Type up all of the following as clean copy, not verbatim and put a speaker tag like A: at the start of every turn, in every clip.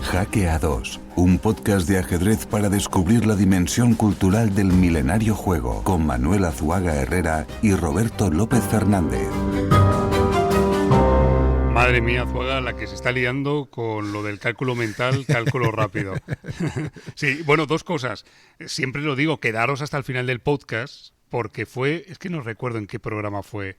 A: Hackeados, un podcast de ajedrez para descubrir la dimensión cultural del milenario juego, con Manuel Azuaga Herrera y Roberto López Fernández.
B: Madre mía, Azuaga, la que se está liando con lo del cálculo mental, cálculo rápido. Sí, bueno, dos cosas. Siempre lo digo, quedaros hasta el final del podcast, porque es que no recuerdo en qué programa fue,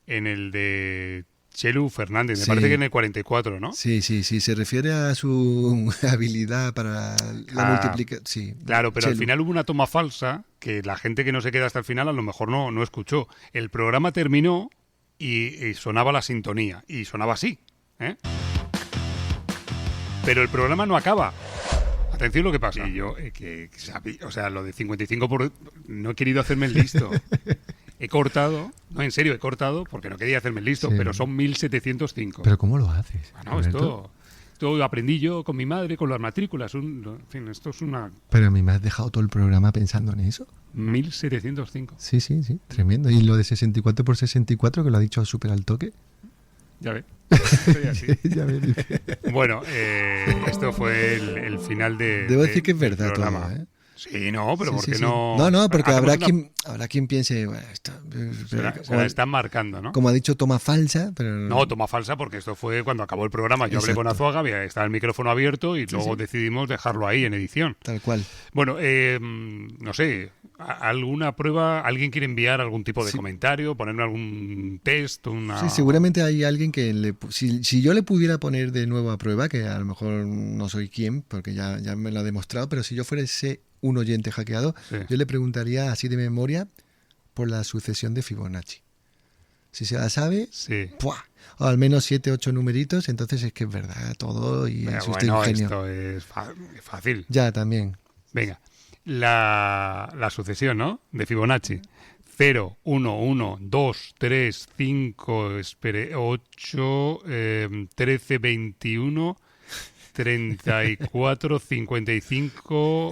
B: en el de Chelu Fernández, me parece que en el 44, ¿no?
C: Sí, se refiere a su habilidad para la multiplicación. Sí,
B: claro, pero
C: Chelu.
B: al final hubo una toma falsa que la gente que no se queda hasta el final a lo mejor no escuchó. El programa terminó y sonaba la sintonía, y sonaba así, ¿eh? Pero el programa no acaba. Atención lo que pasa. Y yo, lo de 55 no he querido hacerme el listo. He cortado, no, en serio, he cortado porque no quería hacerme el listo,
C: Sí.
B: pero son 1705.
C: ¿Pero cómo lo haces?
B: Bueno, esto aprendí yo con mi madre, con las matrículas. En fin, esto es una...
C: Pero a mí me has dejado todo el programa pensando en eso.
B: 1705.
C: Sí, tremendo. ¿Y lo de 64 por 64 que lo ha dicho súper al toque?
B: Ya ves. Estoy así.
C: Ya ves.
B: Bueno, esto fue el final de...
C: Debo decir que es verdad
B: del programa.
C: todo, ¿eh?
B: Sí, no, pero
C: Sí,
B: ¿por qué
C: sí.
B: no?
C: No, porque
B: Hacemos
C: habrá quien piense, bueno,
B: Se la están marcando, ¿no?
C: como ha dicho, toma falsa, pero...
B: No, toma falsa, porque esto fue cuando acabó el programa. Yo hablé
C: Exacto.
B: con Azuaga, estaba el micrófono abierto y luego decidimos dejarlo ahí en edición.
C: Tal cual.
B: Bueno, no sé, ¿alguna prueba? ¿Alguien quiere enviar algún tipo de comentario? ¿Ponerme algún test?
C: Sí, seguramente hay alguien que si yo le pudiera poner de nuevo a prueba, que a lo mejor no soy quien, porque ya me lo ha demostrado, pero si yo fuese un oyente hackeado,
B: Sí.
C: yo le preguntaría así de memoria por la sucesión de Fibonacci. Si se la sabe,
B: Sí.
C: ¡pua! O al menos 7, 8 numeritos, entonces es que es verdad todo y es usted
B: Bueno,
C: un genio.
B: esto es fácil.
C: Ya, también.
B: Venga, la sucesión, ¿no? De Fibonacci. 0, 1, 1, 2, 3, 5, 8, 13, 21, 34, 55...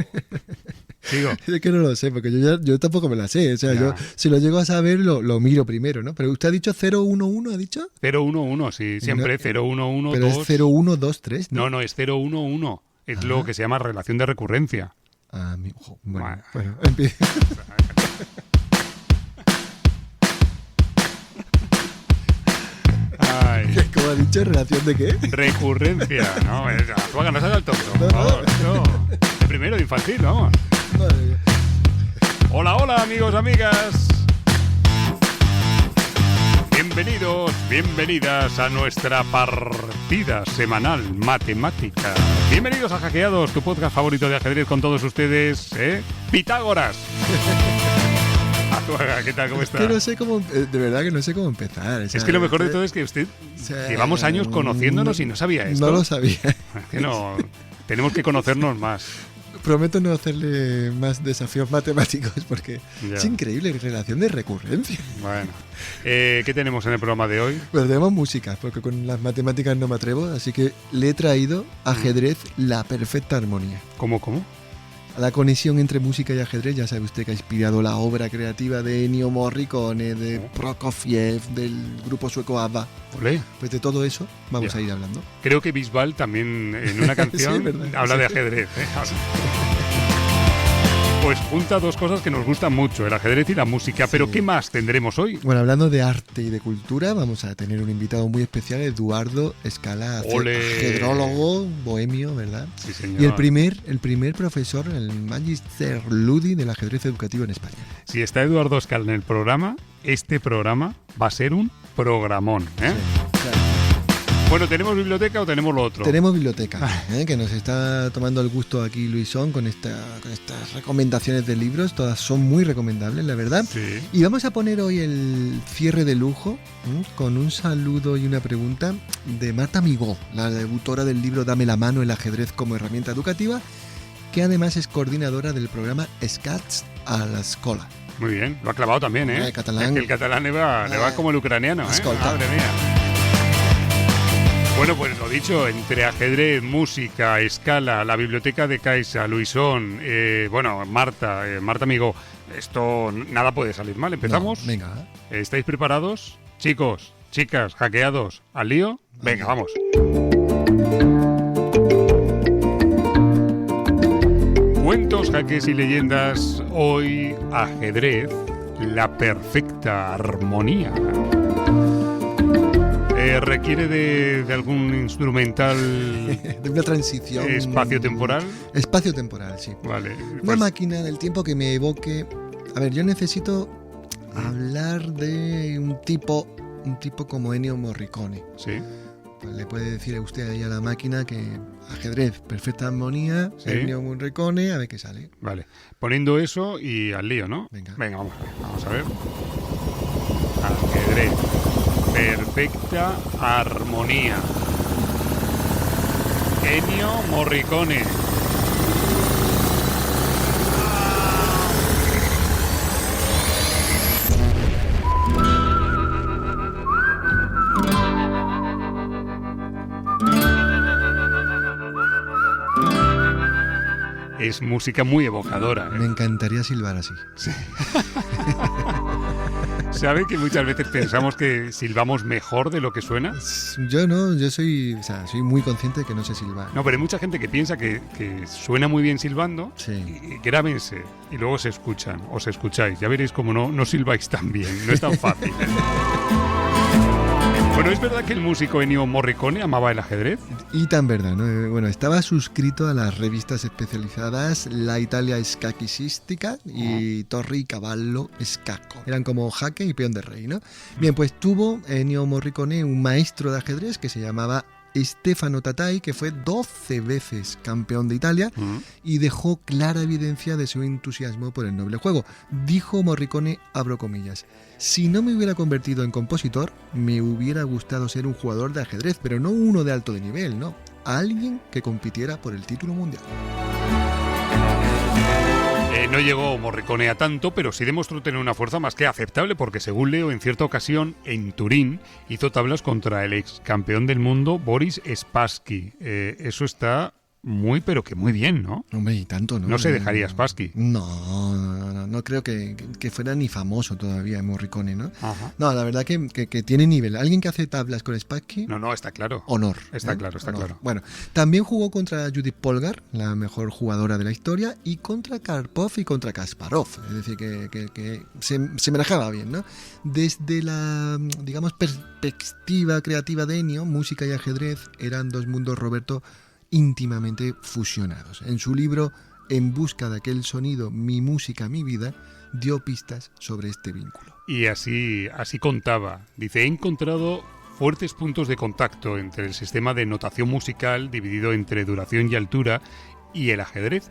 B: Sigo.
C: Es que no lo sé, porque yo tampoco me la sé. O sea,
B: Ya.
C: yo si lo llego a saber, lo miro primero, ¿no? Pero usted ha dicho 011, ¿ha dicho?
B: 0, 1, 1, sí, siempre 0, 1, 1, 2...
C: Pero es 0123, ¿no?
B: No, es 0, 1, 1. Es lo que se llama relación de recurrencia.
C: Ah, bueno,
B: Bueno.
C: empieza.
B: Ay,
C: ¿Cómo ha dicho? ¿Relación de qué?
B: recurrencia, ¿no? Azuaga, no salga el tonto.
C: No.
B: Vamos, no. De primero de infantil, vamos.
C: Madre mía.
B: Hola, amigos, amigas. Bienvenidos, bienvenidas a nuestra partida semanal matemática. Bienvenidos a Hackeados, tu podcast favorito de ajedrez con todos ustedes, Pitágoras. Azuaga, ¿qué tal? ¿Cómo está?
C: Que no sé cómo, de verdad que no sé cómo empezar. O sea,
B: Es que lo mejor de todo es que usted llevamos años conociéndonos y no sabía esto.
C: No lo sabía.
B: Es que no, tenemos que conocernos más.
C: Prometo no hacerle más desafíos matemáticos porque
B: Ya.
C: es increíble, relación de recurrencia.
B: Bueno, ¿qué tenemos en el programa de hoy?
C: Pero tenemos música, porque con las matemáticas no me atrevo, así que le he traído ajedrez, la perfecta armonía.
B: ¿Cómo?
C: La conexión entre música y ajedrez, ya sabe usted que ha inspirado la obra creativa de Ennio Morricone, de Prokofiev, del grupo sueco ABBA.
B: Olé.
C: Pues de todo eso vamos
B: Ya.
C: a ir hablando.
B: Creo que Bisbal también en una canción
C: Sí, ¿verdad?
B: habla
C: Sí.
B: de ajedrez. Pues junta dos cosas que nos gustan mucho, el ajedrez y la música. Pero ¿qué más tendremos hoy?
C: Bueno, hablando de arte y de cultura, vamos a tener un invitado muy especial, Eduardo Escala,
B: ¡Ole!
C: ajedrólogo, bohemio, ¿verdad?
B: Sí, señor.
C: Y el primer profesor, el Magister Ludi del ajedrez educativo en España.
B: Si está Eduardo Escal en el programa, este programa va a ser un programón, ¿eh?
C: Claro.
B: Bueno, ¿tenemos biblioteca o tenemos lo otro?
C: Tenemos biblioteca, que nos está tomando el gusto aquí Luisón con estas recomendaciones de libros, todas son muy recomendables, la verdad.
B: Sí.
C: Y vamos a poner hoy el cierre de lujo con un saludo y una pregunta de Marta Migó, la autora del libro Dame la mano, el ajedrez como herramienta educativa, que además es coordinadora del programa Scats a la Escola.
B: Muy bien, lo ha clavado también, ¿eh?
C: Catalán.
B: Es que el catalán le va como el ucraniano, ¿eh?
C: Escolta.
B: Madre mía. Bueno, pues lo dicho, entre ajedrez, música, escala, la biblioteca de Caixa, Luisón, Marta Migó, esto nada puede salir mal. ¿Empezamos?
C: No, venga.
B: ¿Estáis preparados? Chicos, chicas, hackeados, ¿al lío? Venga, vamos. Cuentos, jaques y leyendas. Hoy, ajedrez, la perfecta armonía. ¿Requiere de algún instrumental?
C: De una transición.
B: ¿Espacio-temporal?
C: Espacio-temporal, sí.
B: Vale.
C: Una máquina del tiempo que me evoque. A ver, yo necesito hablar de un tipo como Ennio Morricone.
B: Sí.
C: Pues le puede decir a usted ahí a la máquina que ajedrez, perfecta armonía,
B: Sí.
C: Ennio Morricone, a ver qué sale.
B: Vale. Poniendo eso y al lío, ¿no?
C: Venga.
B: Vamos a ver. Ajedrez. Perfecta armonía. Ennio Morricone. Es música muy evocadora,
C: Me encantaría silbar así.
B: ¿Sabe que muchas veces pensamos que silbamos mejor de lo que suena?
C: Yo no, yo soy muy consciente de que no sé silbar.
B: No, pero hay mucha gente que piensa que suena muy bien silbando.
C: Sí.
B: Y grábense y luego se escuchan, os escucháis. Ya veréis cómo no silbáis tan bien, no es tan fácil. Bueno, ¿es verdad que el músico Ennio Morricone amaba el ajedrez?
C: Y tan verdad, ¿no? Bueno, estaba suscrito a las revistas especializadas La Italia Scacchissistica y Torri y Cavallo Scacco. Eran como jaque y peón de rey, ¿no? Bien, pues tuvo Ennio Morricone un maestro de ajedrez que se llamaba Stefano Tattai, que fue 12 veces campeón de Italia y dejó clara evidencia de su entusiasmo por el noble juego. Dijo Morricone, abro comillas: si no me hubiera convertido en compositor, me hubiera gustado ser un jugador de ajedrez, pero no uno de alto nivel, no. Alguien que compitiera por el título mundial.
B: No llegó Morricone a tanto, pero sí demostró tener una fuerza más que aceptable, porque según leo, en cierta ocasión, en Turín, hizo tablas contra el ex campeón del mundo, Boris Spassky. Eso está muy, pero que muy bien, ¿no?
C: Hombre, y tanto, ¿no?
B: No se dejaría Spassky.
C: No creo que fuera ni famoso todavía Morricone, ¿no?
B: Ajá.
C: No, la verdad que tiene nivel. Alguien que hace tablas con Spassky,
B: No, está claro.
C: honor.
B: Está claro.
C: Bueno, también jugó contra Judith Polgar, la mejor jugadora de la historia, y contra Karpov y contra Kasparov. Es decir, que se manejaba bien, ¿no? Desde la, digamos, perspectiva creativa de Ennio, música y ajedrez eran dos mundos, Roberto, íntimamente fusionados. En su libro En busca de aquel sonido, mi música, mi vida, dio pistas sobre este vínculo.
B: Y así contaba. Dice, he encontrado fuertes puntos de contacto entre el sistema de notación musical dividido entre duración y altura y el ajedrez.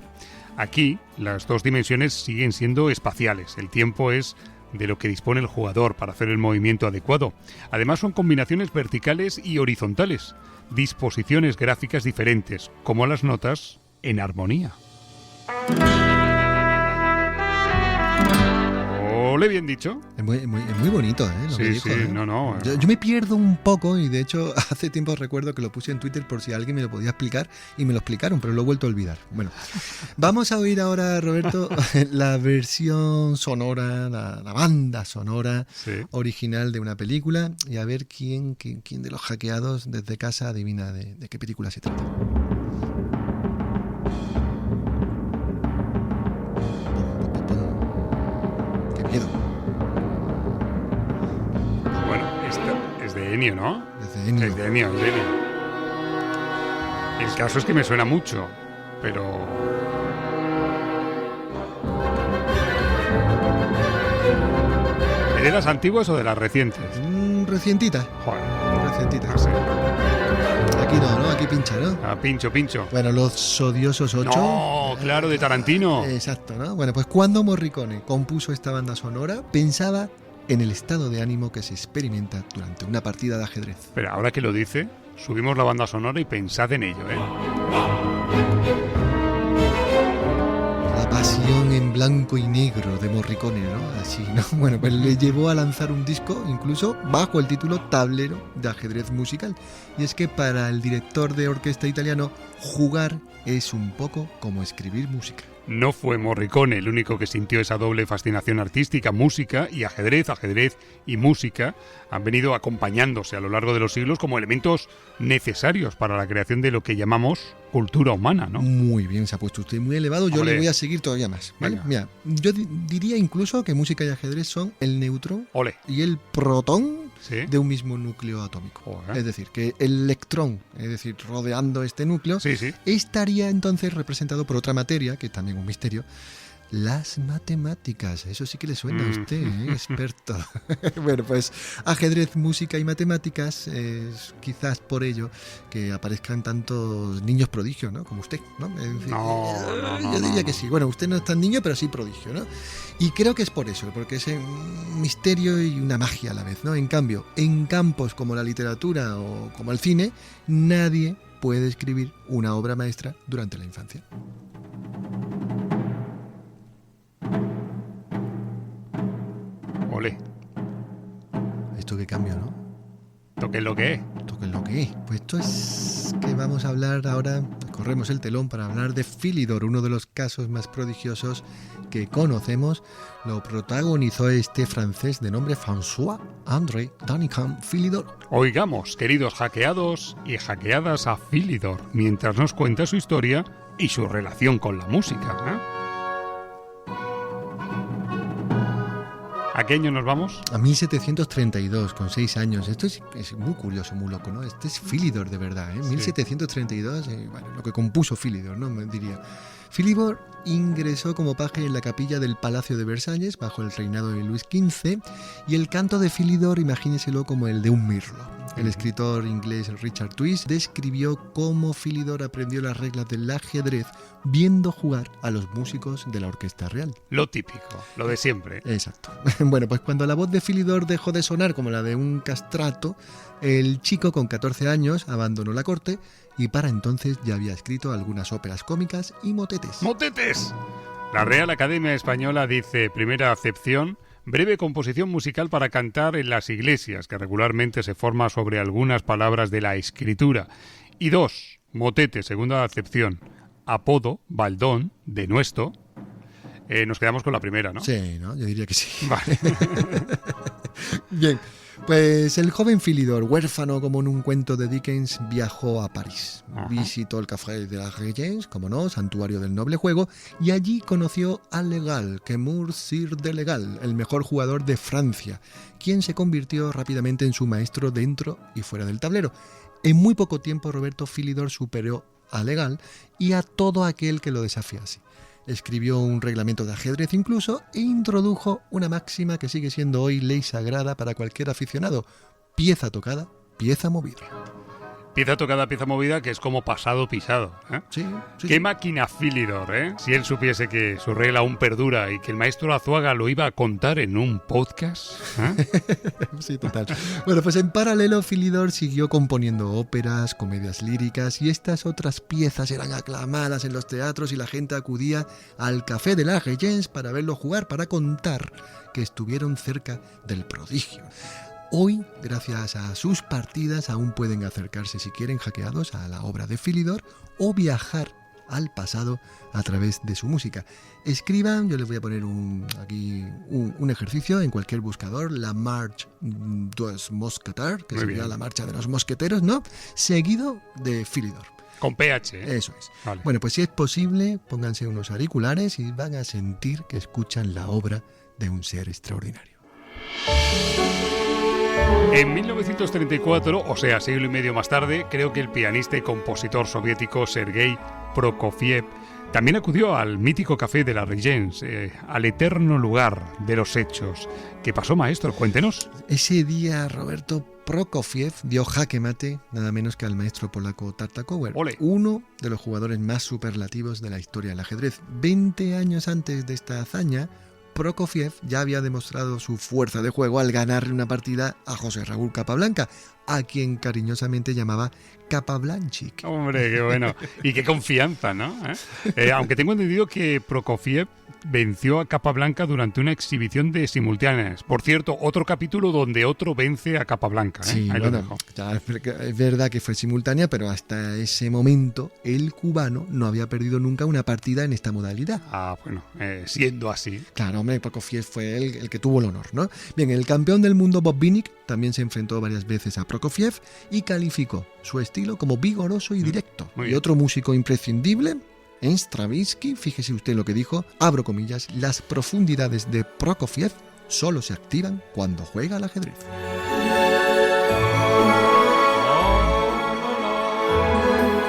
B: Aquí las dos dimensiones siguen siendo espaciales. El tiempo es de lo que dispone el jugador para hacer el movimiento adecuado. Además son combinaciones verticales y horizontales, disposiciones gráficas diferentes, como las notas en armonía. ¿Ole bien dicho?
C: Es muy bonito, ¿eh? Lo que dijo,
B: Sí,
C: ¿eh?
B: no.
C: Yo me pierdo un poco y de hecho hace tiempo recuerdo que lo puse en Twitter por si alguien me lo podía explicar y me lo explicaron, pero lo he vuelto a olvidar. Bueno, vamos a oír ahora, Roberto, la versión sonora, la banda sonora original de una película y a ver quién de los hackeados desde casa adivina de qué película se trata.
B: Bueno, es de Ennio, ¿no?
C: Es de Ennio.
B: Es de Ennio. El caso es que me suena mucho, pero... ¿De las antiguas o de las recientes?
C: Recientita.
B: Joder.
C: Recientita.
B: No sé.
C: Aquí no, aquí pincha, ¿no?
B: Ah, pincho.
C: Bueno, Los Odiosos 8.
B: No, claro, de Tarantino.
C: Exacto, ¿no? Bueno, pues cuando Morricone compuso esta banda sonora, pensaba en el estado de ánimo que se experimenta durante una partida de ajedrez.
B: Pero ahora que lo dice, subimos la banda sonora y pensad en ello, ¿eh?
C: La pasión en blanco y negro de Morricone, ¿no? Así, ¿no? Bueno, pues le llevó a lanzar un disco incluso bajo el título Tablero de ajedrez musical. Y es que para el director de orquesta italiano, jugar es un poco como escribir música.
B: No fue Morricone el único que sintió esa doble fascinación artística, música y ajedrez. Ajedrez y música han venido acompañándose a lo largo de los siglos como elementos necesarios para la creación de lo que llamamos cultura humana, ¿no?
C: Muy bien, se ha puesto usted muy elevado. Yo
B: Hombre.
C: le voy a seguir todavía más, ¿vale? Mira, yo diría incluso que música y ajedrez son el neutrón
B: Ole.
C: y el protón
B: Sí.
C: de un mismo núcleo atómico.
B: Joder.
C: Es decir, que el electrón, es decir, rodeando este núcleo,
B: Sí, sí.
C: estaría entonces representado por otra materia, que es también un misterio, las matemáticas. Eso sí que le suena a usted, experto. Bueno, pues ajedrez, música y matemáticas, es quizás por ello que aparezcan tantos niños prodigios, ¿no? Como usted, ¿no? Es decir, yo diría que sí. Bueno, usted no es tan niño, pero sí prodigio, ¿no? Y creo que es por eso, porque es un misterio y una magia a la vez, ¿no? En cambio, en campos como la literatura o como el cine, nadie puede escribir una obra maestra durante la infancia.
B: Ole.
C: Esto que cambio, ¿no?
B: ¿Qué es lo que es?
C: ¿Esto qué es lo que es? Pues esto es que vamos a hablar ahora, corremos el telón para hablar de Philidor, uno de los casos más prodigiosos que conocemos. Lo protagonizó este francés de nombre François-André Danicamp Philidor.
B: Oigamos, queridos hackeados y hackeadas, a Philidor, mientras nos cuenta su historia y su relación con la música, ¿eh? ¿A qué año nos vamos?
C: A 1732, con 6 años. Esto es muy curioso, muy loco, ¿no? Este es Philidor de verdad, ¿eh?
B: Sí.
C: 1732, bueno, lo que compuso Philidor, ¿no? Me diría. Philidor ingresó como paje en la capilla del Palacio de Versalles bajo el reinado de Luis XV, y el canto de Philidor, imagíneselo como el de un mirlo. El escritor inglés Richard Twist describió cómo Philidor aprendió las reglas del ajedrez viendo jugar a los músicos de la Orquesta Real.
B: Lo típico, lo de siempre.
C: Exacto. Bueno, pues cuando la voz de Philidor dejó de sonar como la de un castrato, el chico con 14 años abandonó la corte y para entonces ya había escrito algunas óperas cómicas y motetes.
B: ¡Motetes! La Real Academia Española dice, primera acepción, breve composición musical para cantar en las iglesias, que regularmente se forma sobre algunas palabras de la escritura. Y 2, motete, segunda acepción, apodo, baldón, denuesto. Nos quedamos con la primera, ¿no?
C: Sí, ¿no? Yo diría que sí.
B: Vale.
C: Bien, pues el joven Philidor, huérfano como en un cuento de Dickens, viajó a París.
B: Ajá.
C: Visitó el Café de la Régence, como no, santuario del noble juego, y allí conoció a Legal, Quemur Sir de Legal, el mejor jugador de Francia, quien se convirtió rápidamente en su maestro dentro y fuera del tablero. En muy poco tiempo Roberto Philidor superó a Legal y a todo aquel que lo desafiase. Escribió un reglamento de ajedrez incluso e introdujo una máxima que sigue siendo hoy ley sagrada para cualquier aficionado: pieza tocada, pieza movida.
B: Pieza tocada, pieza movida, que es como pasado pisado, ¿eh?
C: Sí, sí.
B: ¡Qué máquina Philidor, eh! Si él supiese que su regla aún perdura y que el maestro Azuaga lo iba a contar en un podcast, ¿eh?
C: Sí, total. Bueno, pues en paralelo Philidor siguió componiendo óperas, comedias líricas, y estas otras piezas eran aclamadas en los teatros y la gente acudía al Café de la Régence para verlo jugar, para contar que estuvieron cerca del prodigio. Hoy, gracias a sus partidas, aún pueden acercarse, si quieren, hackeados a la obra de Philidor o viajar al pasado a través de su música. Escriban, yo les voy a poner aquí un ejercicio en cualquier buscador, la Marche des Mousquetaires, que
B: Muy
C: sería
B: bien.
C: la marcha de los mosqueteros, ¿no? Seguido de Philidor.
B: Con PH, ¿eh?
C: Eso es.
B: Vale.
C: Bueno, pues si es posible, pónganse unos auriculares y van a sentir que escuchan la obra de un ser extraordinario.
B: En 1934, o sea, siglo y medio más tarde, creo que el pianista y compositor soviético Sergei Prokofiev también acudió al mítico Café de la Régence, al eterno lugar de los hechos. ¿Qué pasó, maestro? Cuéntenos.
C: Ese día Roberto Prokofiev dio jaque mate nada menos que al maestro polaco Tartakower,
B: Ole.
C: uno de los jugadores más superlativos de la historia del ajedrez. 20 años antes de esta hazaña, Prokofiev ya había demostrado su fuerza de juego al ganarle una partida a José Raúl Capablanca, a quien cariñosamente llamaba Capablanchik.
B: Hombre, qué bueno. Y qué confianza, ¿no? Aunque tengo entendido que Prokofiev venció a Capablanca durante una exhibición de simultáneas. Por cierto, otro capítulo donde otro vence a Capablanca.
C: Sí,
B: ahí
C: bueno,
B: lo dejo.
C: ya es verdad que fue simultánea, pero hasta ese momento el cubano no había perdido nunca una partida en esta modalidad.
B: Ah, bueno, siendo así.
C: Claro, hombre, Prokofiev fue el que tuvo el honor, ¿no? Bien, el campeón del mundo Bob Vinick también se enfrentó varias veces a Prokofiev y calificó su estilo como vigoroso y directo.
B: Muy
C: Y
B: bien.
C: otro músico imprescindible, Stravinsky, fíjese usted lo que dijo, abro comillas, las profundidades de Prokofiev solo se activan cuando juega al ajedrez.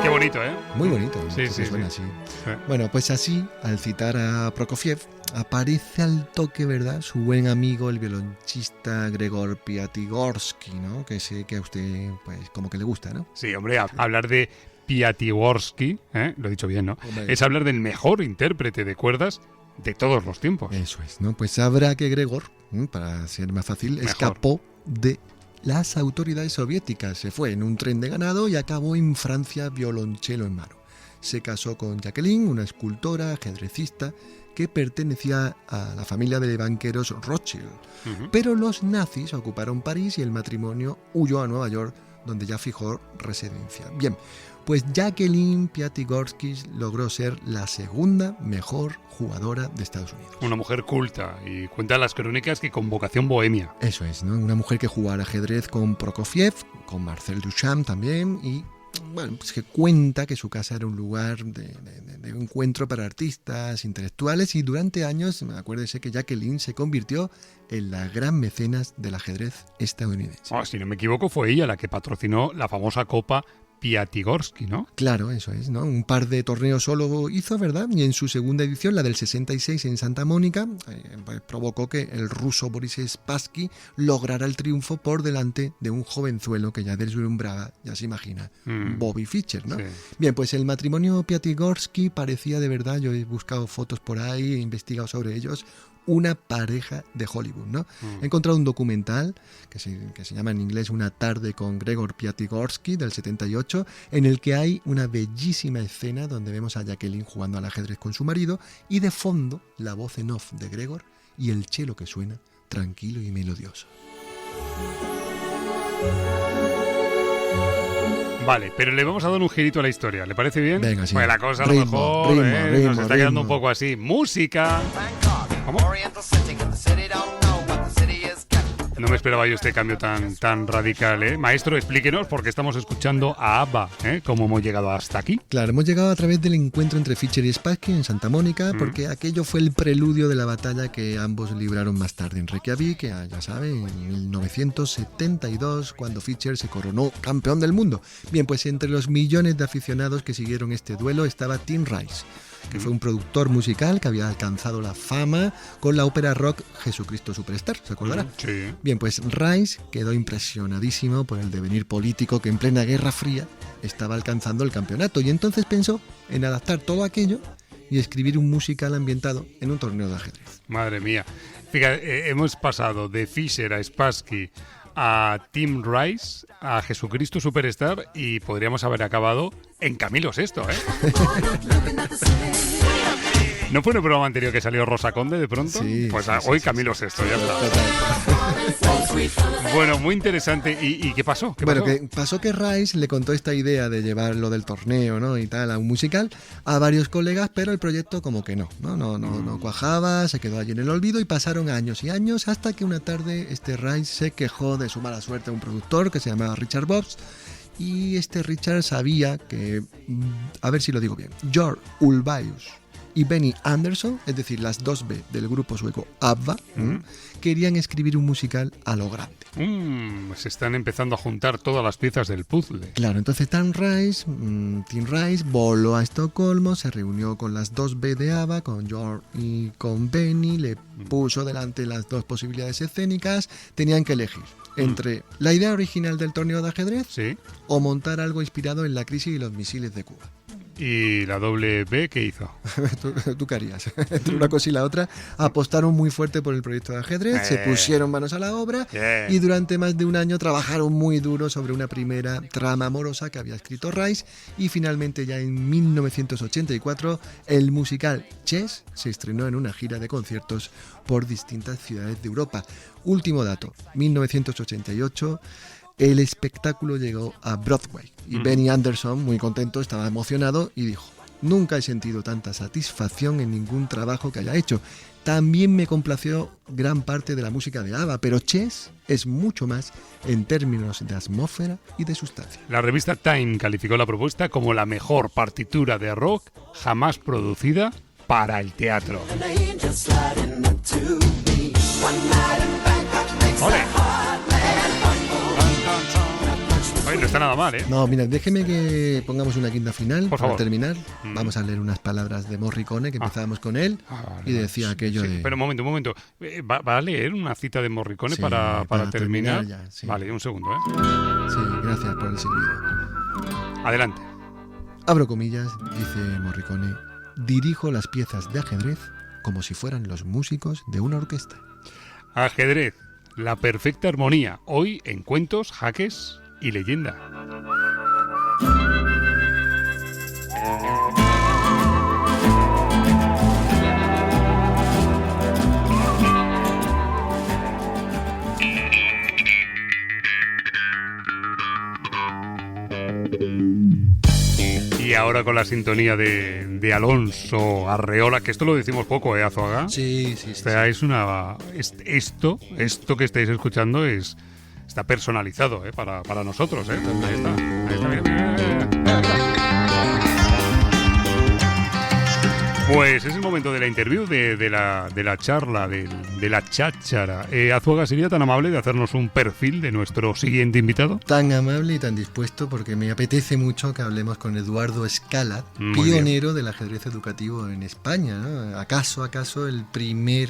B: Qué bonito, ¿eh?
C: Muy bonito, ¿no?
B: Sí,
C: Que
B: sí,
C: suena
B: sí.
C: así. Bueno, pues así, al citar a Prokofiev, aparece al toque, ¿verdad?, su buen amigo, el violonchista Gregor Piatigorsky, ¿no? Que sé que a usted, pues, como que le gusta, ¿no?
B: Sí, hombre, hablar de Piatigorsky, lo he dicho bien, ¿no?
C: Hombre.
B: Es hablar del mejor intérprete de cuerdas de todos los tiempos.
C: Eso es, ¿no? Pues sabrá que Gregor, para ser más fácil,
B: Mejor.
C: escapó de las autoridades soviéticas. Se fue en un tren de ganado y acabó en Francia violonchelo en mano. Se casó con Jacqueline, una escultora, ajedrecista, que pertenecía a la familia de banqueros Rothschild.
B: Ujú.
C: Pero los nazis ocuparon París y el matrimonio huyó a Nueva York, donde ya fijó residencia. Bien, pues Jacqueline Piatigorsky logró ser la segunda mejor jugadora de Estados Unidos.
B: Una mujer culta y cuenta las crónicas que con vocación bohemia.
C: Eso es, ¿no? Una mujer que jugaba al ajedrez con Prokofiev, con Marcel Duchamp también, y bueno, pues que cuenta que su casa era un lugar de encuentro para artistas, intelectuales, y durante años, acuérdese que Jacqueline se convirtió en la gran mecenas del ajedrez estadounidense.
B: Si no me equivoco, fue ella la que patrocinó la famosa Copa Piatigorsky, ¿no?
C: Claro, eso es, ¿no? Un par de torneos solo hizo, ¿verdad? Y en su segunda edición, la del 66 en Santa Mónica, pues provocó que el ruso Boris Spassky lograra el triunfo por delante de un jovenzuelo que ya deslumbraba, ya se imagina, Bobby Fischer, ¿no?
B: Sí.
C: Bien, pues el matrimonio Piatigorsky parecía de verdad, yo he buscado fotos por ahí, he investigado sobre ellos, una pareja de Hollywood, ¿no? He encontrado un documental que se llama en inglés Una tarde con Gregor Piatigorsky del 78, en el que hay una bellísima escena donde vemos a Jacqueline jugando al ajedrez con su marido y de fondo la voz en off de Gregor y el cello que suena tranquilo y melodioso.
B: Vale, pero le vamos a dar un girito a la historia, ¿le parece bien?
C: Venga, sí.
B: Pues la cosa a lo
C: Ritmo,
B: mejor
C: ritmo,
B: nos
C: ritmo,
B: está quedando un
C: ritmo.
B: poco así. Música. ¿Cómo? No me esperaba yo este cambio tan radical, ¿eh? Maestro, explíquenos porque estamos escuchando a ABBA, ¿eh? ¿Cómo hemos llegado hasta aquí?
C: Claro, hemos llegado a través del encuentro entre Fischer y Spassky en Santa Mónica, porque aquello fue el preludio de la batalla que ambos libraron más tarde en Reykjavik, que ya saben, en 1972, cuando Fischer se coronó campeón del mundo. Bien, pues entre los millones de aficionados que siguieron este duelo estaba Tim Rice, que fue un productor musical que había alcanzado la fama con la ópera rock Jesucristo Superstar, ¿se acordará?
B: Sí.
C: Bien, pues Rice quedó impresionadísimo por el devenir político que en plena Guerra Fría estaba alcanzando el campeonato y entonces pensó en adaptar todo aquello y escribir un musical ambientado en un torneo de ajedrez.
B: Madre mía. Fíjate, hemos pasado de Fischer a Spassky a Tim Rice, a Jesucristo Superstar y podríamos haber acabado en Camilo VI, ¿eh? ¿No fue en el programa anterior que salió Rosa Conde de pronto?
C: Sí,
B: Pues
C: sí,
B: hoy
C: sí,
B: Camilo VI, ya está. Bueno, muy interesante. ¿Y qué pasó? ¿Qué
C: Bueno,
B: pasó?
C: que pasó que Rice le contó esta idea de llevar lo del torneo, ¿no? Y tal, a un musical a varios colegas, pero el proyecto como que no cuajaba, se quedó allí en el olvido y pasaron años y años hasta que una tarde este Rice se quejó de su mala suerte a un productor que se llamaba Richard Bobs. Y este Richard sabía que, a ver si lo digo bien, George Ulvaeus y Benny Andersson, es decir, las dos B del grupo sueco ABBA, querían escribir un musical a lo grande.
B: Se están empezando a juntar todas las piezas del puzzle.
C: Claro, entonces Tim Rice voló a Estocolmo, se reunió con las dos B de ABBA, con George y con Benny, le puso delante las dos posibilidades escénicas, tenían que elegir entre la idea original del torneo de ajedrez
B: Sí.
C: o montar algo inspirado en la crisis y los misiles de Cuba.
B: ¿Y la doble B qué hizo?
C: ¿Tú qué harías? Entre una cosa y la otra, apostaron muy fuerte por el proyecto de ajedrez, se pusieron manos a la obra y durante más de un año trabajaron muy duro sobre una primera trama amorosa que había escrito Rice, y finalmente ya en 1984 el musical Chess se estrenó en una gira de conciertos por distintas ciudades de Europa. Último dato, 1988... el espectáculo llegó a Broadway y Benny Anderson, muy contento, estaba emocionado y dijo: nunca he sentido tanta satisfacción en ningún trabajo que haya hecho. También me complació gran parte de la música de ABBA, pero Chess es mucho más en términos de atmósfera y de sustancia.
B: La revista Time calificó la propuesta como la mejor partitura de rock jamás producida para el teatro. ¡Ole! Oye, no está nada mal, ¿eh?
C: No, mira, déjeme que pongamos una quinta final
B: Por
C: para
B: favor.
C: terminar. Vamos a leer unas palabras de Morricone, que empezábamos con él,
B: Vale,
C: y decía aquello
B: sí,
C: de...
B: Pero un momento. ¿Va a leer una cita de Morricone
C: Sí,
B: para terminar?
C: ya, sí.
B: Vale, un segundo, ¿eh?
C: Sí, gracias por el silbido.
B: Adelante.
C: Abro comillas, dice Morricone: dirijo las piezas de ajedrez como si fueran los músicos de una orquesta.
B: Ajedrez, la perfecta armonía. Hoy en cuentos, jaques y leyenda. Y ahora con la sintonía de Alonso Arreola, que esto lo decimos poco, Azuaga.
C: Sí.
B: O sea, esto que estáis escuchando está personalizado, para nosotros, Ahí está, mira. Pues es el momento de la interview, de la charla, de la cháchara. Azuaga, ¿sería tan amable de hacernos un perfil de nuestro siguiente invitado?
C: Tan amable y tan dispuesto, porque me apetece mucho que hablemos con Eduardo Scala,
B: Muy
C: pionero del ajedrez educativo en España, ¿no? ¿Acaso el primer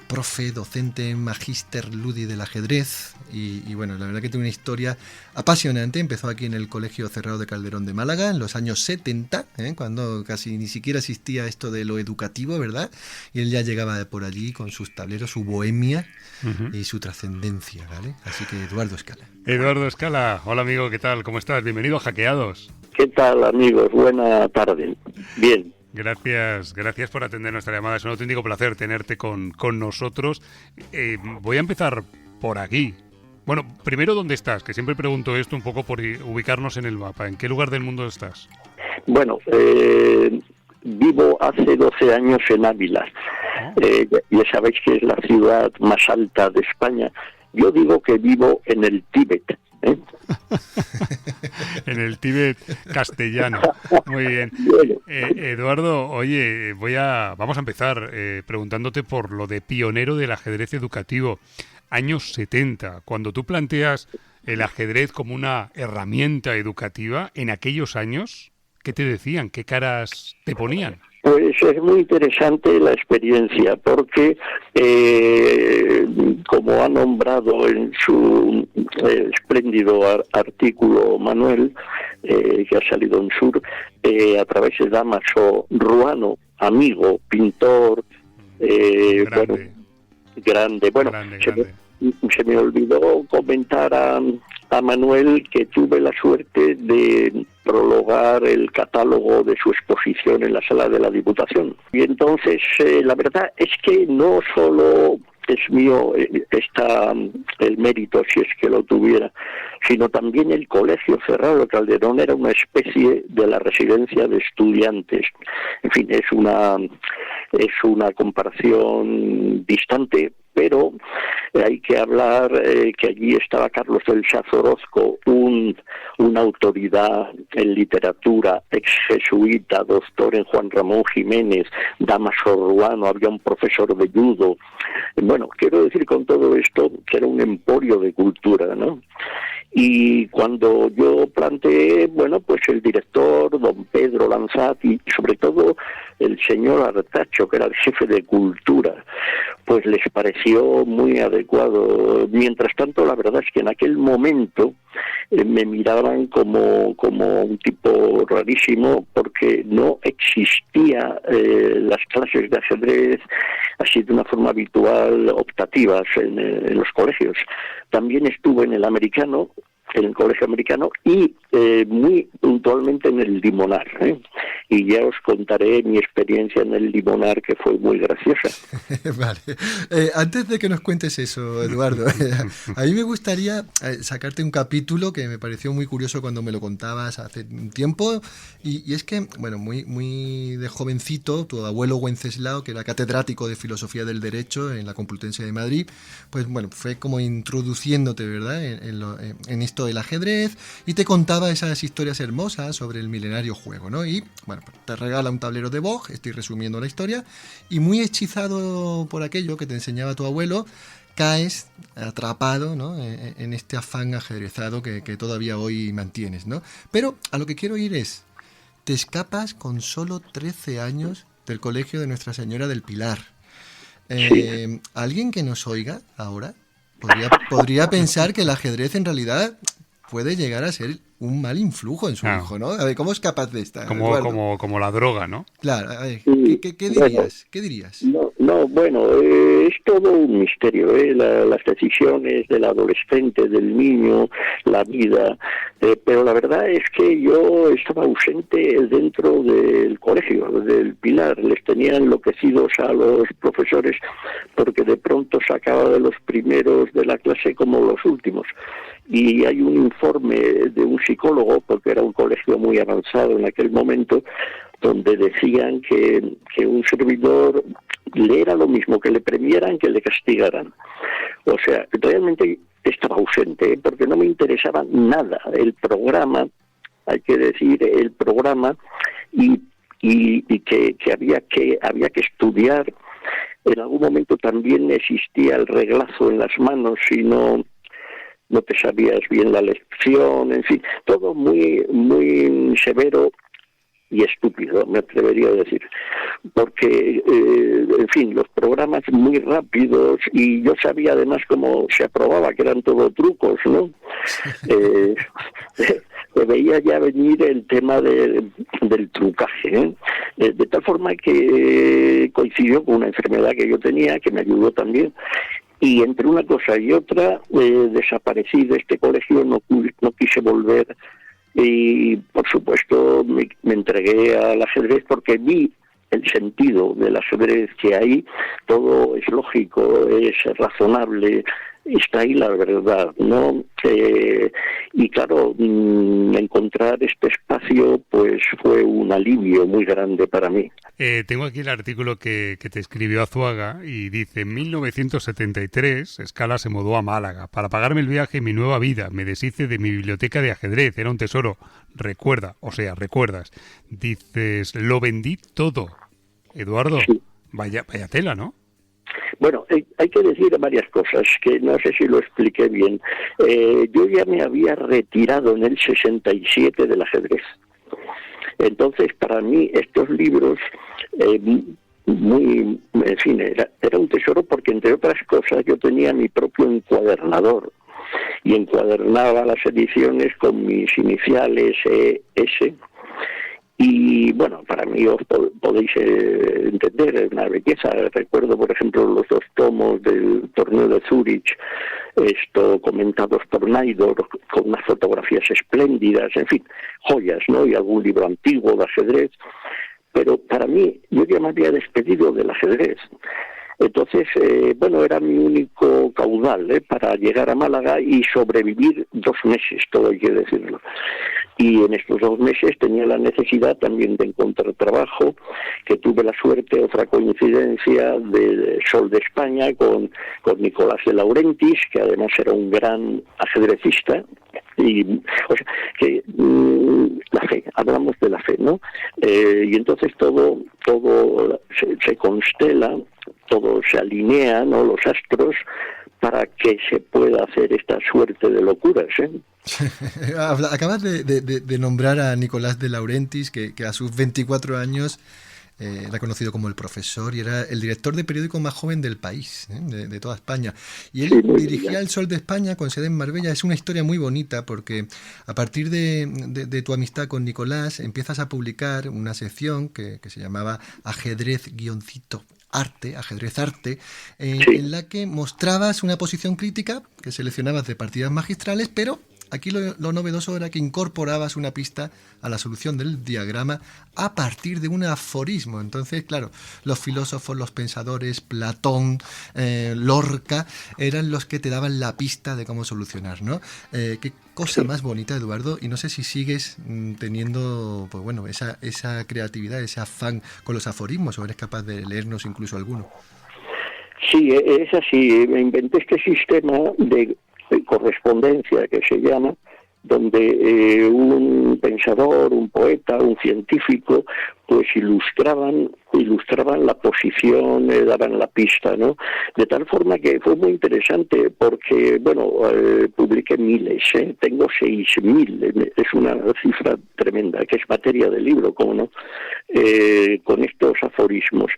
C: profe, docente, magíster ludi del ajedrez? Y bueno, la verdad que tiene una historia apasionante. Empezó aquí en el Colegio Cerrado de Calderón de Málaga en los años 70, cuando casi ni siquiera existía esto de lo educativo, ¿verdad? Y él ya llegaba de por allí con sus tableros, su bohemia y su trascendencia, ¿vale? Así que Eduardo Scala.
B: Eduardo Scala, hola amigo, ¿qué tal? ¿Cómo estás? Bienvenido a Hackeados.
D: ¿Qué tal, amigos? Buena tarde. Bien.
B: Gracias por atender nuestra llamada. Es un auténtico placer tenerte con nosotros. Voy a empezar por aquí. Bueno, primero, ¿dónde estás? Que siempre pregunto esto un poco por ubicarnos en el mapa. ¿En qué lugar del mundo estás?
D: Bueno, vivo hace 12 años en Ávila. Ya sabéis que es la ciudad más alta de España. Yo digo que vivo en el Tíbet.
B: En el Tíbet castellano. Muy bien. Eduardo, oye, vamos a empezar preguntándote por lo de pionero del ajedrez educativo. Años 70, cuando tú planteas el ajedrez como una herramienta educativa, en aquellos años, ¿qué te decían? ¿Qué caras te ponían?
D: Pues es muy interesante la experiencia, porque como ha nombrado en su espléndido artículo Manuel, que ha salido en Sur, a través de Dámaso Ruano, amigo, pintor, grande. Se me olvidó comentar a Manuel que tuve la suerte de prologar el catálogo de su exposición en la sala de la Diputación. Y entonces, la verdad es que no solo es mío el mérito, si es que lo tuviera, sino también el Colegio Cerrado de Calderón era una especie de la residencia de estudiantes. En fin, es una comparación distante, pero hay que hablar que allí estaba Carlos del Saz Orozco, una autoridad en literatura, ex jesuita, doctor en Juan Ramón Jiménez, Dámaso Ruano, había un profesor de judo. Bueno, quiero decir con todo esto que era un emporio de cultura, ¿no? Y cuando yo planteé, bueno, pues el director, don Pedro Lanzat, y sobre todo el señor Artacho, que era el jefe de cultura, pues les pareció muy adecuado. Mientras tanto, la verdad es que en aquel momento me miraban como un tipo rarísimo, porque no existía las clases de ajedrez así de una forma habitual, optativas en los colegios. También estuve en el americano, en el colegio americano, y muy puntualmente en el Limonar, y ya os contaré mi experiencia en el Limonar, que fue muy graciosa.
C: Vale. Antes de que nos cuentes eso, Eduardo, a mí me gustaría sacarte un capítulo que me pareció muy curioso cuando me lo contabas hace un tiempo, y es que, bueno, muy de jovencito, tu abuelo Wenceslao, que era catedrático de Filosofía del Derecho en la Complutense de Madrid, pues bueno, fue como introduciéndote, ¿verdad?, en esto del ajedrez, y te contaba esas historias hermosas sobre el milenario juego, ¿no? Y bueno, pues te regala un tablero de Bog, estoy resumiendo la historia, y muy hechizado por aquello que te enseñaba tu abuelo, caes atrapado, ¿no?, en este afán ajedrezado que todavía hoy mantienes, ¿no? Pero a lo que quiero ir es, te escapas con solo 13 años del colegio de Nuestra Señora del Pilar.
D: Sí.
C: ¿Alguien que nos oiga ahora podría pensar que el ajedrez en realidad puede llegar a ser un mal influjo en su hijo, ¿no? A ver, ¿cómo es capaz de estar?
B: Como la droga, ¿no?
C: Claro, a ver, ¿qué dirías?
D: Bueno,
C: ¿Qué dirías?
D: Bueno, es todo un misterio, las decisiones del adolescente, del niño, la vida, pero la verdad es que yo estaba ausente dentro del colegio, del Pilar, les tenía enloquecidos a los profesores porque de pronto sacaba de los primeros de la clase como los últimos. Y hay un informe de un psicólogo, porque era un colegio muy avanzado en aquel momento, donde decían que un servidor le era lo mismo que le premiaran que le castigaran. O sea, realmente estaba ausente, porque no me interesaba nada el programa, hay que decir el programa, y que había que estudiar. En algún momento también existía el reglazo en las manos si no te sabías bien la lección, en fin, todo muy, muy severo y estúpido, me atrevería a decir, porque, en fin, los programas muy rápidos, y yo sabía además cómo se aprobaba, que eran todo trucos, ¿no? Veía ya venir el tema del trucaje, de tal forma que coincidió con una enfermedad que yo tenía, que me ayudó también, y entre una cosa y otra desaparecí de este colegio, no quise volver, y por supuesto me entregué al ajedrez porque vi el sentido del ajedrez, que ahí todo es lógico, es razonable, está ahí la verdad, ¿no? Y claro, encontrar este espacio pues fue un alivio muy grande para mí.
B: Tengo aquí el artículo que te escribió Azuaga y dice: en 1973 Scala se mudó a Málaga. Para pagarme el viaje y mi nueva vida me deshice de mi biblioteca de ajedrez, era un tesoro. Recuerdas. Dices, lo vendí todo. Eduardo,
D: sí.
B: Vaya tela, ¿no?
D: Bueno, hay que decir varias cosas, que no sé si lo expliqué bien. Yo ya me había retirado en el 67 del ajedrez. Entonces, para mí, estos libros, en fin, era un tesoro porque, entre otras cosas, yo tenía mi propio encuadernador y encuadernaba las ediciones con mis iniciales ES. Y bueno, para mí os podéis entender, es una belleza. Recuerdo, por ejemplo, los 2 tomos del torneo de Zúrich, comentados por Naidor, con unas fotografías espléndidas, en fin, joyas, ¿no? Y algún libro antiguo de ajedrez. Pero para mí, yo ya me había despedido del ajedrez. Entonces, era mi único caudal para llegar a Málaga y sobrevivir 2 meses, todo hay que decirlo. Y en estos 2 meses tenía la necesidad también de encontrar trabajo, que tuve la suerte, otra coincidencia, de Sol de España con Nicolás de Laurentiis, que además era un gran ajedrecista. Y, o sea, que la fe, hablamos de la fe, ¿no? Y entonces todo se constela, todo se alinea, ¿no? Los astros, para que se pueda hacer esta suerte de locuras,
C: Acabas de nombrar a Nicolás de Laurentiis, que a sus 24 años era conocido como el profesor y era el director de periódico más joven del país, de toda España. Y él dirigía El Sol de España con sede en Marbella. Es una historia muy bonita porque a partir de tu amistad con Nicolás empiezas a publicar una sección que se llamaba Ajedrez-Arte, Ajedrez Arte, en la que mostrabas una posición crítica que seleccionabas de partidas magistrales, pero aquí lo novedoso era que incorporabas una pista a la solución del diagrama a partir de un aforismo. Entonces, claro, los filósofos, los pensadores, Platón, Lorca, eran los que te daban la pista de cómo solucionar, ¿no? Qué cosa más bonita, Eduardo, y no sé si sigues teniendo, pues bueno, esa creatividad, ese afán con los aforismos, o eres capaz de leernos incluso alguno.
D: Sí, es así. Me inventé este sistema de correspondencia que se llama, donde un pensador, un poeta, un científico, pues ilustraban la posición, daban la pista, ¿no? De tal forma que fue muy interesante porque, bueno, publiqué miles, tengo 6.000, es una cifra tremenda, que es materia de libro, ¿cómo no? Con estos aforismos,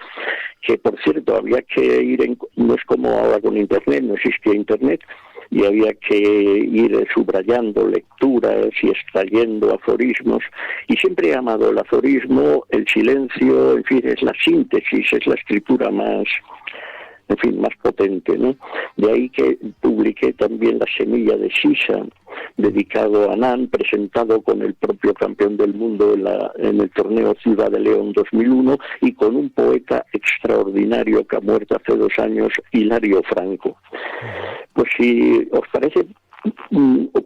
D: que por cierto había que ir, no es como ahora con Internet, no existía Internet, y había que ir subrayando lecturas y extrayendo aforismos, y siempre he amado el aforismo, el silencio, en fin, es la síntesis, es la escritura más potente, ¿no? De ahí que publiqué también La semilla de Sisa, dedicado a Anand, presentado con el propio campeón del mundo en el torneo Ciudad de León 2001 y con un poeta extraordinario que ha muerto hace 2 años, Hilario Franco. Pues si os parece,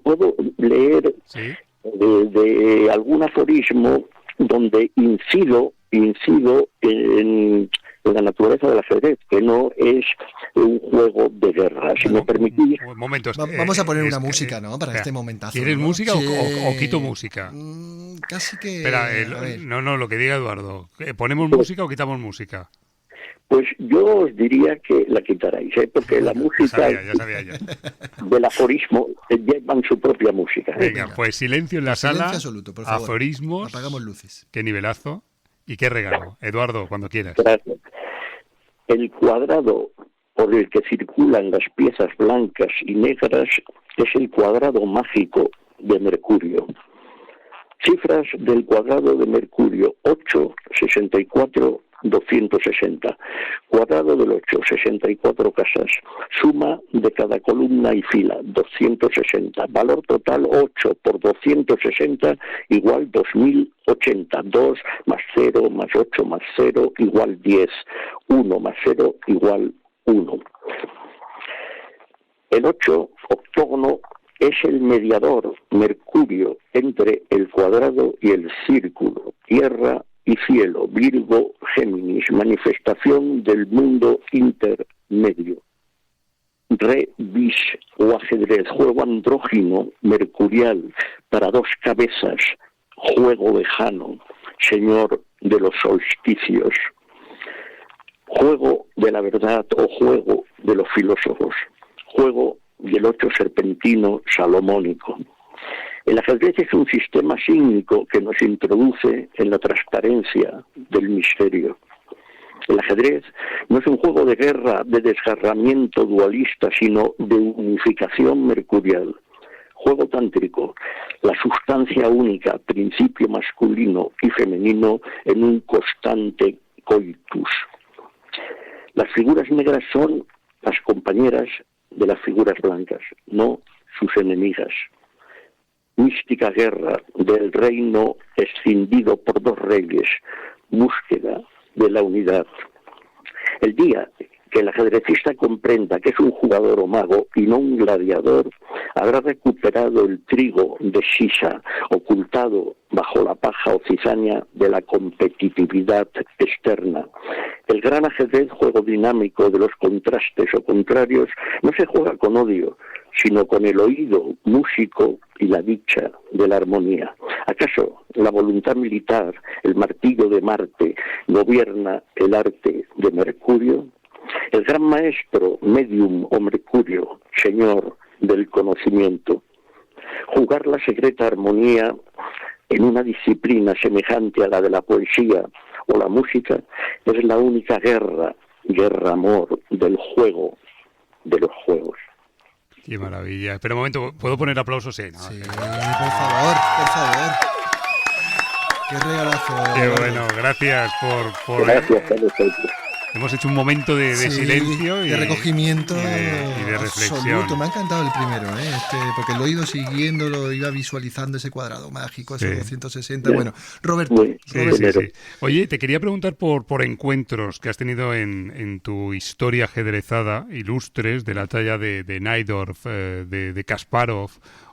D: puedo leer de algún aforismo donde incido en la naturaleza del ajedrez, que no es un juego de guerra. Si me permitís...
C: Vamos a poner una música, ¿no? Para este momentazo.
B: ¿Quieres música o quito música?
C: Casi que...
B: Espera, no, lo que diga Eduardo. ¿Ponemos música o quitamos música?
D: Pues yo os diría que la quitarais, porque la música
B: ya sabía yo.
D: Del aforismo llevan su propia música.
B: Venga, pues silencio en la sala.
C: Absoluto, por favor.
B: Aforismos.
C: Apagamos luces.
B: Qué nivelazo y qué regalo. Eduardo, cuando quieras.
D: Gracias. El cuadrado por el que circulan las piezas blancas y negras es el cuadrado mágico de Mercurio. Cifras del cuadrado de Mercurio: 8, 64, 260. Cuadrado del 8, 64 casas. Suma de cada columna y fila, 260. Valor total: 8 por 260 igual 2080. 2 más 0 más 8 más 0 igual 10. 1 más 0 igual 1. El 8, octógono, es el mediador, Mercurio, entre el cuadrado y el círculo, tierra y cielo, Virgo, Géminis, manifestación del mundo intermedio. Re, bis o ajedrez, juego andrógino, mercurial, para 2 cabezas, juego de Jano, señor de los solsticios. Juego de la verdad o juego de los filósofos, juego del 8 serpentino salomónico. El ajedrez es un sistema sísmico que nos introduce en la transparencia del misterio. El ajedrez no es un juego de guerra, de desgarramiento dualista, sino de unificación mercurial. Juego tántrico, la sustancia única, principio masculino y femenino en un constante coitus. Las figuras negras son las compañeras de las figuras blancas, no sus enemigas. Mística guerra del reino escindido por 2 reyes, búsqueda de la unidad. El día que el ajedrecista comprenda que es un jugador o mago y no un gladiador, habrá recuperado el trigo de Sisa, ocultado bajo la paja o cizaña de la competitividad externa. El gran ajedrez, juego dinámico de los contrastes o contrarios, no se juega con odio, sino con el oído músico y la dicha de la armonía. ¿Acaso la voluntad militar, el martillo de Marte, gobierna el arte de Mercurio? El gran maestro, medium o Mercurio, señor del conocimiento. Jugar la secreta armonía en una disciplina semejante a la de la poesía o la música es la única guerra-amor del juego, de los juegos.
B: Qué maravilla. Espera un momento, ¿puedo poner aplausos? Sí, ¿no?
C: Sí, por favor. Qué regalazo.
B: Qué bueno, gracias por...
D: Gracias a vosotros.
B: Hemos hecho un momento de silencio
C: de recogimiento
B: y de reflexión.
C: Absoluto. Me ha encantado el primero, porque lo he ido siguiendo, lo iba visualizando, ese cuadrado mágico, esos 260. Bueno, Roberto.
B: Sí. Oye, te quería preguntar por encuentros que has tenido en tu historia ajedrezada, ilustres, de la talla de Najdorf, de Kasparov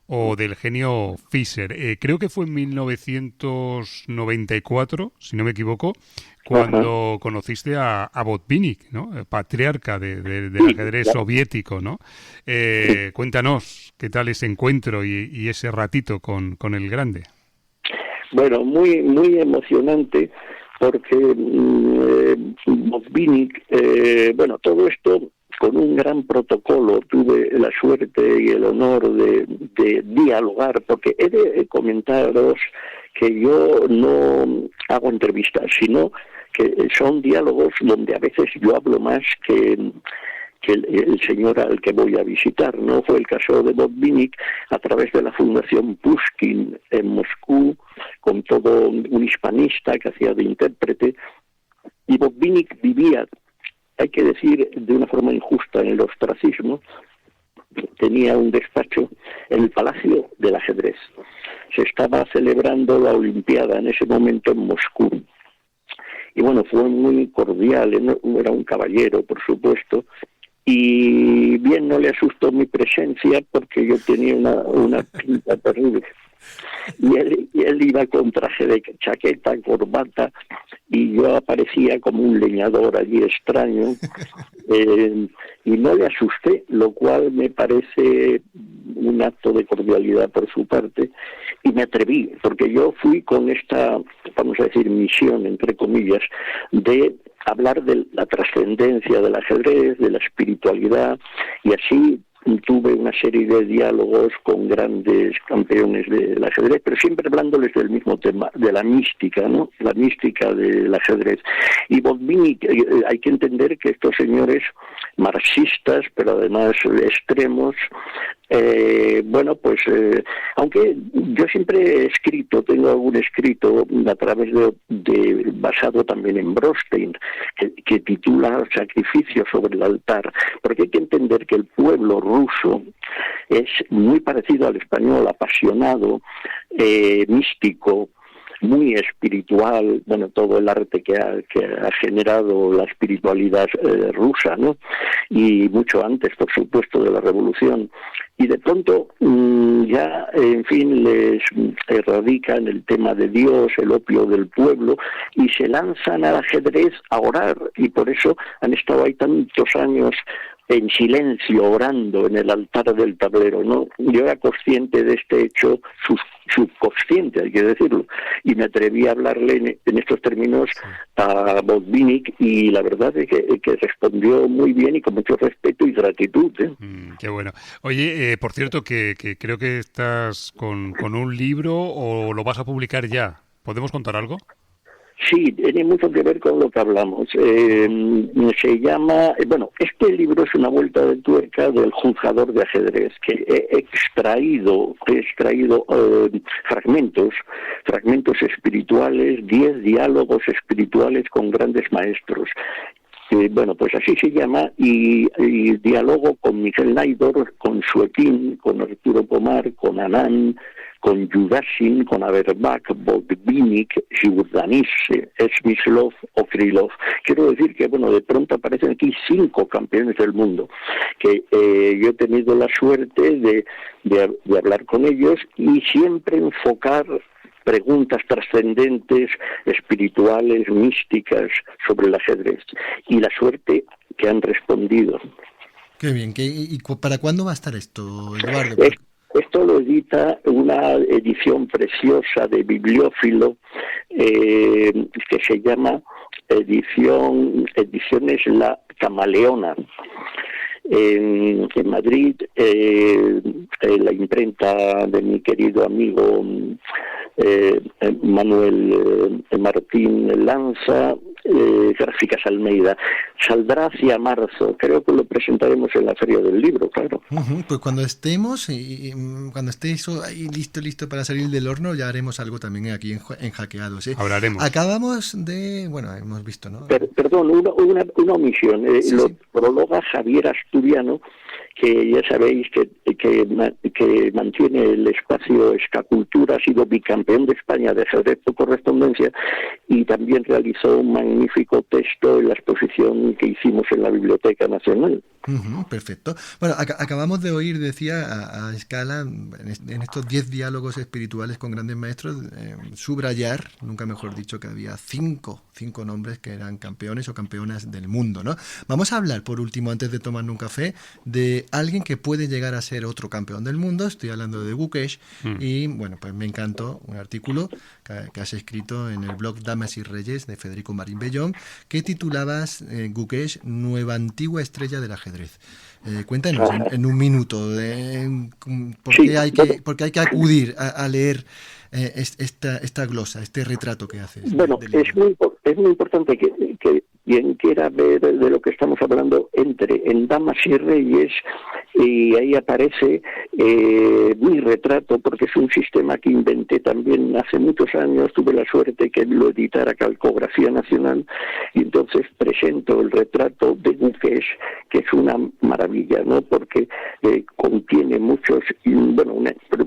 B: o del genio Fischer. Creo que fue en 1994, si no me equivoco, cuando conociste a Botvinnik, ¿no? Patriarca del ajedrez soviético, ¿no? Cuéntanos qué tal ese encuentro y ese ratito con el grande.
D: Bueno, muy muy emocionante, porque Botvinnik, todo esto con un gran protocolo. Tuve la suerte y el honor de dialogar, porque he de comentaros que yo no hago entrevistas, sino que son diálogos donde a veces yo hablo más que el señor al que voy a visitar, ¿no? Fue el caso de Botvinnik a través de la Fundación Pushkin en Moscú, con todo un hispanista que hacía de intérprete, y Botvinnik vivía, hay que decir, de una forma injusta en el ostracismo. Tenía un despacho en el Palacio del Ajedrez. Se estaba celebrando la Olimpiada en ese momento en Moscú. Y bueno, fue muy cordial, era un caballero, por supuesto, y bien no le asustó mi presencia porque yo tenía una pinta terrible. Y él iba con traje de chaqueta, corbata, y yo aparecía como un leñador allí extraño, y no le asusté, lo cual me parece un acto de cordialidad por su parte, y me atreví, porque yo fui con esta, vamos a decir, misión, entre comillas, de hablar de la trascendencia del ajedrez, de la espiritualidad, y así tuve una serie de diálogos con grandes campeones del ajedrez, pero siempre hablándoles del mismo tema, de la mística, ¿no? La mística del ajedrez. Y Botvinnik, hay que entender que estos señores marxistas, pero además extremos, aunque yo siempre he escrito, tengo algún escrito a través de basado también en Brostein, que titula Sacrificio sobre el altar, porque hay que entender que el pueblo ruso es muy parecido al español, apasionado, místico, muy espiritual, todo el arte que ha generado la espiritualidad rusa, ¿no? Y mucho antes, por supuesto, de la revolución. Y de pronto ya, en fin, les erradican el tema de Dios, el opio del pueblo, y se lanzan al ajedrez a orar, y por eso han estado ahí tantos años en silencio, orando en el altar del tablero, ¿no? Yo era consciente de este hecho subconsciente, hay que decirlo, y me atreví a hablarle en estos términos a Botvinnik, y la verdad es que respondió muy bien y con mucho respeto y gratitud, ¿eh?
B: Qué bueno. Oye, por cierto, que creo que estás con un libro, o lo vas a publicar ya. ¿Podemos contar algo?
D: Sí, tiene mucho que ver con lo que hablamos. Se llama, este libro es una vuelta de tuerca del juzgador de ajedrez, que he extraído fragmentos espirituales, 10 diálogos espirituales con grandes maestros. Pues así se llama, y diálogo con Miguel Najdorf, con Suetin, con Arturo Pomar, con Anand, con Yudasin, con Averbach, Botvinnik, Giordanice, Smyslov o Krylov. Quiero decir que, de pronto aparecen aquí 5 campeones del mundo, que yo he tenido la suerte de hablar con ellos y siempre enfocar preguntas trascendentes, espirituales, místicas sobre el ajedrez, y la suerte que han respondido.
C: Qué bien. ¿Y para cuándo va a estar esto, Eduardo?
D: Esto lo edita una edición preciosa de Bibliófilo, que se llama Ediciones La Camaleona. en Madrid, la imprenta de mi querido amigo Manuel Martín Lanza, Gráficas Almeida. Saldrá hacia marzo, creo que lo presentaremos en la Feria del Libro, claro.
C: Pues cuando estemos, y cuando esté eso ahí listo para salir del horno, ya haremos algo también aquí en Hackeados.
B: Hablaremos.
C: Acabamos de, bueno, hemos visto, ¿no?
D: Perdón, una omisión. Lo prologa Javier Asturiano, que ya sabéis que mantiene el espacio Escacultura, ha sido bicampeón de España de ajedrez por correspondencia y también realizó un magnífico texto en la exposición que hicimos en la Biblioteca Nacional.
C: Perfecto. Bueno, acabamos de oír, decía, a Escala, en estos 10 diálogos espirituales con grandes maestros, subrayar, nunca mejor dicho, que había cinco nombres que eran campeones o campeonas del mundo, ¿no? Vamos a hablar, por último, antes de tomarnos un café, de alguien que puede llegar a ser otro campeón del mundo. Estoy hablando de Gukesh. Y, bueno, pues me encantó un artículo que has escrito en el blog Damas y Reyes de Federico Marín Bellón, que titulabas Gukesh, nueva antigua estrella del ajedrez. Cuéntanos en un minuto por qué hay que acudir a leer esta glosa, este retrato que haces.
D: Bueno, es muy importante que quien quiera ver de lo que estamos hablando entre en Damas y Reyes, y ahí aparece mi retrato, porque es un sistema que inventé también hace muchos años. Tuve la suerte que lo editara Calcografía Nacional, y entonces presento el retrato de Gukesh, que es una maravilla, ¿no? Porque contiene muchos,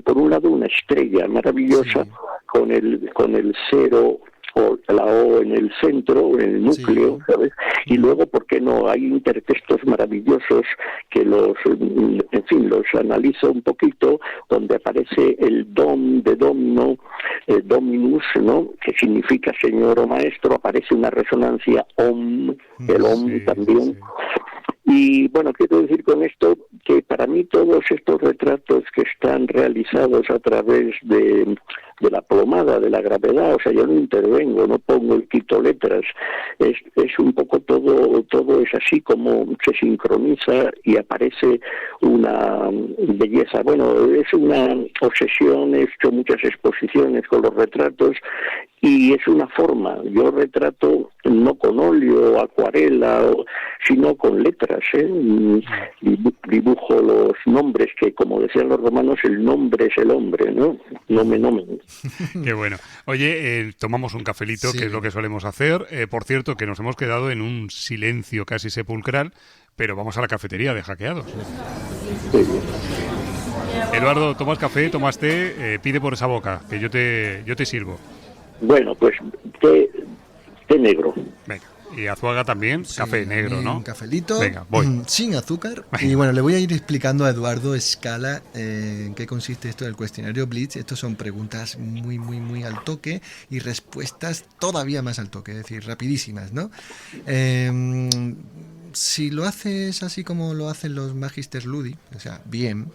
D: por un lado una estrella maravillosa, sí, con el cero o la O en el centro, en el núcleo, sí, ¿sabes? Y luego, ¿por qué no? Hay intertextos maravillosos que los analizo un poquito, donde aparece el dom de domino, dominus, ¿no? Que significa señor o maestro, aparece una resonancia om, el om también. Y bueno, quiero decir con esto que para mí todos estos retratos que están realizados a través de la plomada, de la gravedad, o sea, yo no intervengo, no pongo el quito letras, es un poco todo es así como se sincroniza y aparece una belleza. Bueno, es una obsesión, he hecho muchas exposiciones con los retratos y es una forma. Yo retrato no con óleo, acuarela, sino con letras, dibujo los nombres, que como decían los romanos, el nombre es el hombre, ¿no? Nomen.
B: Qué bueno. Oye, tomamos un cafelito, sí, que es lo que solemos hacer. Por cierto, que nos hemos quedado en un silencio casi sepulcral, pero vamos a la cafetería de Hackeados.
D: Sí.
B: Eduardo, ¿tomas café? ¿Tomas té? Pide por esa boca, que yo te sirvo.
D: Bueno, pues té negro.
B: Venga. Y Azuaga también, sí, café negro, ¿no?
C: Un cafelito.
B: Venga, voy.
C: Sin azúcar. Y bueno, le voy a ir explicando a Eduardo Escala en qué consiste esto del cuestionario Blitz. Estos son preguntas muy, muy, muy al toque y respuestas todavía más al toque, es decir, rapidísimas, ¿no? Si lo haces así como lo hacen los Magister Ludi, o sea, bien,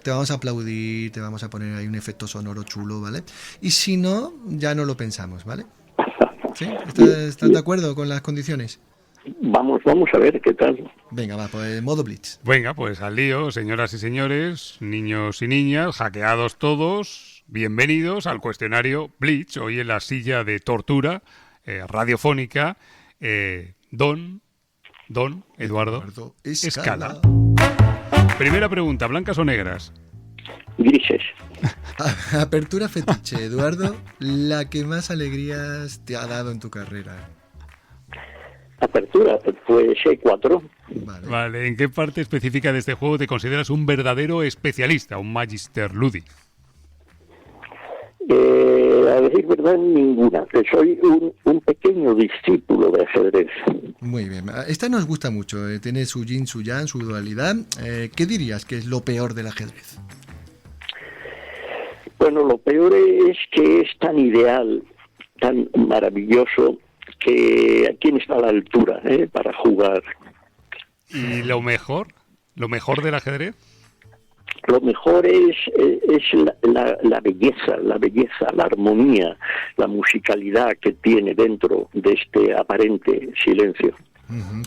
C: te vamos a aplaudir, te vamos a poner ahí un efecto sonoro chulo, ¿vale? Y si no, ya no lo pensamos, ¿vale? ¿Sí? ¿Estás de acuerdo con las condiciones?
D: Vamos a ver qué tal.
C: Venga, va, pues modo Blitz.
B: Venga, pues al lío, señoras y señores, niños y niñas, hackeados todos, bienvenidos al cuestionario Blitz. Hoy en la silla de tortura radiofónica, Don Eduardo Escala. Primera pregunta, ¿blancas o negras?
D: Grises.
C: Apertura fetiche, Eduardo, la que más alegrías te ha dado en tu carrera.
D: Apertura, pues E4.
B: Vale, ¿en qué parte específica de este juego te consideras un verdadero especialista, un Magister Ludi?
D: A decir verdad, ninguna. Soy un pequeño discípulo de ajedrez.
C: Muy bien. Esta nos gusta mucho. Tiene su yin, su yang, su dualidad. ¿Qué dirías que es lo peor del ajedrez?
D: Bueno, lo peor es que es tan ideal, tan maravilloso, que ¿quién está a la altura para jugar?
B: ¿Y lo mejor? ¿Lo mejor del ajedrez?
D: Lo mejor es la belleza, la armonía, la musicalidad que tiene dentro de este aparente silencio.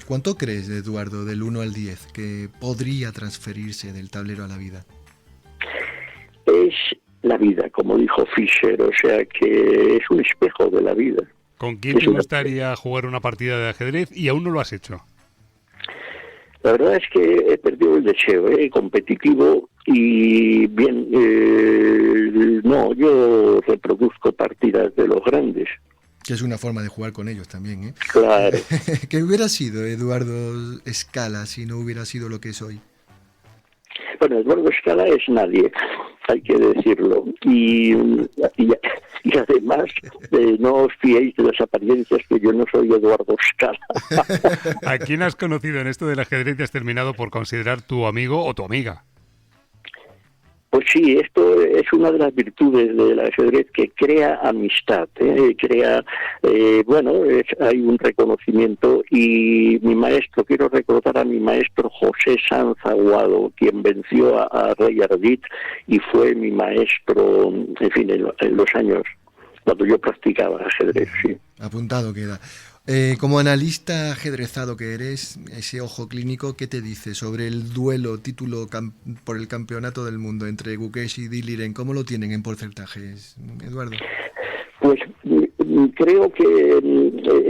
C: ¿Cuánto crees, Eduardo, del 1 al 10, que podría transferirse del tablero a la vida?
D: Es la vida, como dijo Fischer, o sea que es un espejo de la vida.
B: ¿Con quién te gustaría jugar una partida de ajedrez y aún no lo has hecho?
D: La verdad es que he perdido el deseo competitivo y bien, no, yo reproduzco partidas de los grandes.
C: Que es una forma de jugar con ellos también, ¿eh?
D: Claro.
C: ¿Qué hubiera sido Eduardo Scala si no hubiera sido lo que es hoy?
D: Bueno, Eduardo Scala es nadie, hay que decirlo. Y además, no os fiéis de las apariencias, que yo no soy Eduardo Scala.
B: ¿A quién has conocido en esto del ajedrez y has terminado por considerar tu amigo o tu amiga?
D: Pues sí, esto es una de las virtudes del ajedrez, que crea amistad, hay un reconocimiento, y mi maestro, quiero recordar a mi maestro José Sanz Aguado, quien venció a Rey Ardit y fue mi maestro, en fin, en los años cuando yo practicaba ajedrez, sí.
C: Apuntado queda. Como analista ajedrezado que eres, ese ojo clínico, ¿qué te dice sobre el duelo, título por el campeonato del mundo entre Gukesh y Diliren? ¿Cómo lo tienen en porcentajes, Eduardo?
D: Pues creo que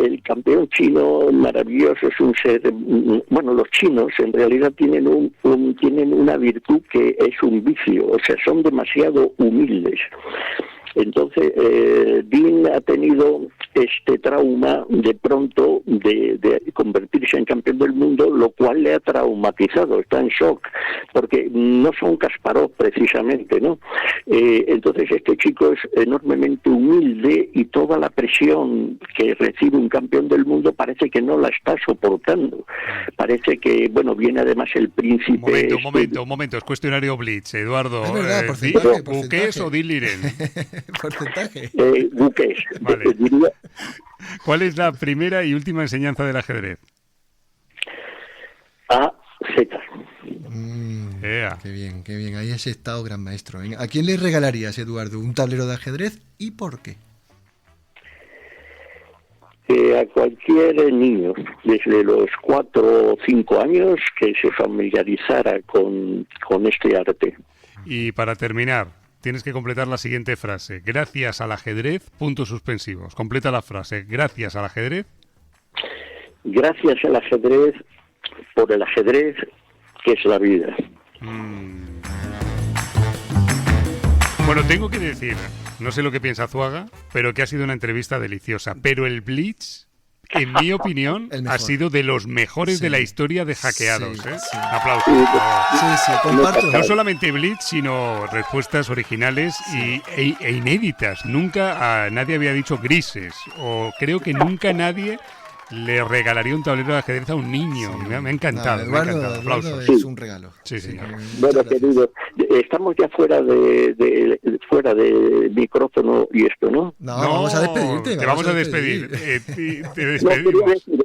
D: el campeón chino maravilloso es un ser. Bueno, los chinos en realidad tienen tienen una virtud que es un vicio, o sea, son demasiado humildes. Entonces, Dean ha tenido este trauma de pronto de convertirse en campeón del mundo, lo cual le ha traumatizado, está en shock, porque no son Kasparov precisamente, ¿no? Entonces este chico es enormemente humilde y toda la presión que recibe un campeón del mundo parece que no la está soportando. Parece que, bueno, viene además el príncipe...
B: Un momento, es cuestionario Blitz, Eduardo.
C: Es verdad, porcentaje.
B: ¿Gukesh o Diliren?
C: Porcentaje.
B: Gukesh. Vale. ¿Cuál es la primera y última enseñanza del ajedrez?
D: A, Z.
C: Qué bien. Ahí has estado, gran maestro. ¿A quién le regalarías, Eduardo, un tablero de ajedrez y por qué?
D: A cualquier niño, desde los 4 o 5 años, que se familiarizara con este arte.
B: Y para terminar, tienes que completar la siguiente frase. Gracias al ajedrez, puntos suspensivos. Completa la frase. Gracias al ajedrez.
D: Gracias al ajedrez, por el ajedrez, que es la vida.
B: Bueno, tengo que decir, no sé lo que piensa Zuaga, pero que ha sido una entrevista deliciosa. Pero el Blitz, en mi opinión, ha sido de los mejores de la historia de Hackeados. Aplausos.
C: Sí, comparto.
B: No solamente Blitz, sino respuestas originales e inéditas. Nunca nadie había dicho grises, o creo que nunca nadie le regalaría un tablero de ajedrez a un niño. Me ha encantado.
C: Eduardo,
B: Aplausos.
C: es un regalo.
B: Sí, señor.
D: Bueno, querido, estamos ya fuera de micrófono y esto, ¿no?
C: No, vamos a despedirte.
B: Te vamos a despedir. Te despedimos.
D: No,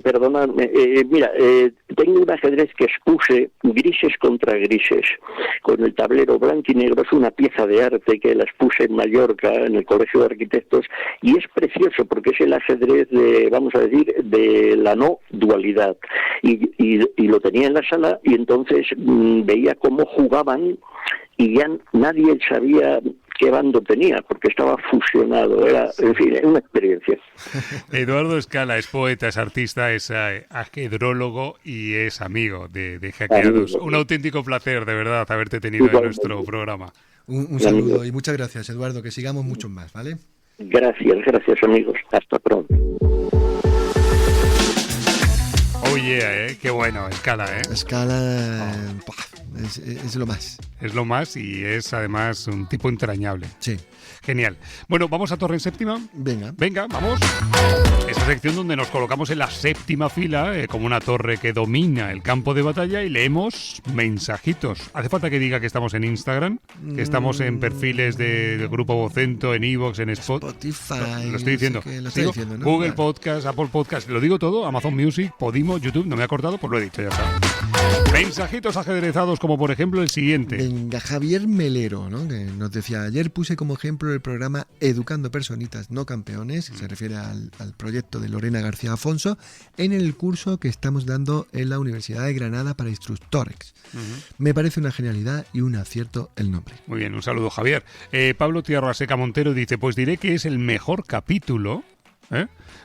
D: perdóname. Mira, tengo un ajedrez que expuse grises contra grises, con el tablero blanco y negro. Es una pieza de arte que la expuse en Mallorca, en el Colegio de Arquitectos, y es precioso porque es el ajedrez de la no dualidad. Y lo tenía en la sala, y entonces veía cómo jugaban y ya nadie sabía qué bando tenía, porque estaba fusionado. Era una experiencia.
B: Eduardo Scala es poeta, es artista, es ajedrólogo y es amigo de Hackeados. Un auténtico placer, de verdad, haberte tenido en nuestro programa.
C: Un saludo y muchas gracias, Eduardo, que sigamos muchos más, ¿vale?
D: Gracias, amigos. Hasta pronto.
B: Oh yeah, qué bueno, Scala,
C: Scala es lo más.
B: Es lo más y es además un tipo entrañable.
C: Sí.
B: Genial. Bueno, ¿vamos a Torre en séptima? Venga, vamos. Esa sección donde nos colocamos en la séptima fila, como una torre que domina el campo de batalla, y leemos mensajitos. ¿Hace falta que diga que estamos en Instagram? Que estamos en perfiles del Grupo Vocento, en iVoox, en
C: Spotify.
B: Lo estoy diciendo.
C: ¿No?
B: Google Podcast, Apple Podcast, lo digo todo, Amazon Music, Podimo, YouTube, no me he acordado, pues lo he dicho, ya está. Mensajitos ajedrezados como por ejemplo el siguiente.
C: Venga, Javier Melero, ¿no? Que nos decía, ayer puse como ejemplo el programa Educando Personitas No Campeones, que se refiere al proyecto de Lorena García Afonso, en el curso que estamos dando en la Universidad de Granada para instructores. Me parece una genialidad y un acierto el nombre.
B: Muy bien, un saludo, Javier. Pablo Tierra Seca Montero dice, pues diré que es el mejor capítulo.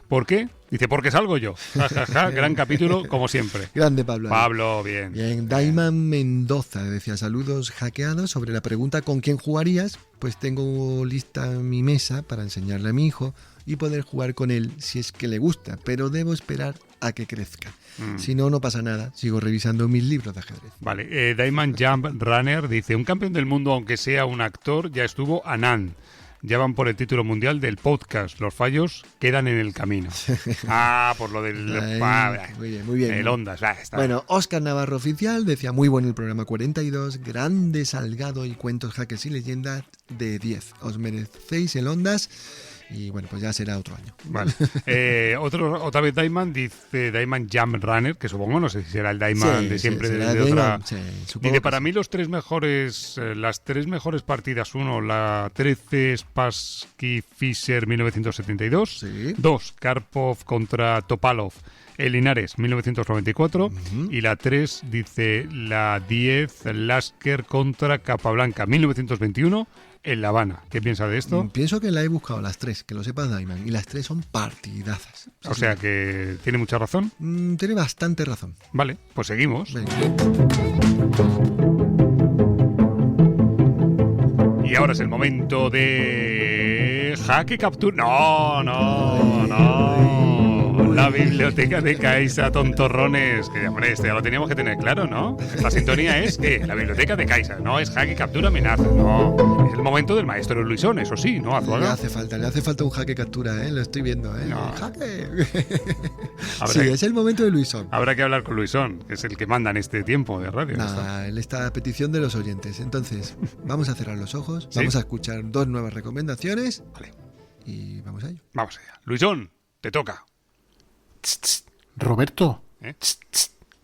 B: ¿Por qué? Dice, porque salgo yo. Ja, ja, ja. Gran capítulo, como siempre.
C: Grande, Pablo.
B: Pablo, bien.
C: Bien, Daiman Mendoza decía, saludos hackeados. Sobre la pregunta ¿con quién jugarías? Pues tengo lista mi mesa para enseñarle a mi hijo y poder jugar con él si es que le gusta, pero debo esperar a que crezca. Si no, no pasa nada. Sigo revisando mis libros de ajedrez.
B: Vale, Diamond Jump Runner dice, un campeón del mundo, aunque sea un actor, ya estuvo Anand. Ya van por el título mundial del podcast. Los fallos quedan en el camino. Por lo del...
C: Muy bien, muy bien.
B: El Ondas. Está.
C: Bueno, Óscar Navarro Oficial decía, muy bueno el programa 42, grande Salgado y cuentos, jaques y leyendas de 10. Os merecéis el Ondas. Y bueno, pues ya será otro año.
B: Vale. Otra vez Diamond dice Diamond Jump Runner, que supongo, no sé si será el Diamond de siempre de otra. Dice, para mí las tres mejores partidas, 1, la 13 Spassky Fischer 1972, 2, Karpov contra Topalov el Linares 1994 y la 3 dice la 10 Lasker contra Capablanca 1921 en La Habana. ¿Qué piensa de esto?
C: Pienso que la he buscado las 3, que lo sepas, Diamond, y las 3 son partidazas.
B: O sea que tiene mucha razón.
C: Tiene bastante razón.
B: Vale, pues seguimos.
C: Venga.
B: Y ahora es el momento de Jaque Captura. No. La biblioteca de Caixa, tontorrones. Que, hombre, ya lo teníamos que tener claro, ¿no? La sintonía es la biblioteca de Caixa, no es Jaque Captura Amenaza, no. Es el momento del maestro Luisón, eso sí, ¿no, Azuaga?
C: Le hace falta un jaque captura, lo estoy viendo,
B: No.
C: ¡Jaque! Es el momento de Luisón.
B: Habrá que hablar con Luisón, que es el que manda en este tiempo de radio.
C: Él está a petición de los oyentes. Entonces, vamos a cerrar los ojos, vamos a escuchar 2 nuevas recomendaciones.
B: Vale.
C: Y vamos a ello.
B: Vamos allá. Luisón, te toca.
E: Roberto.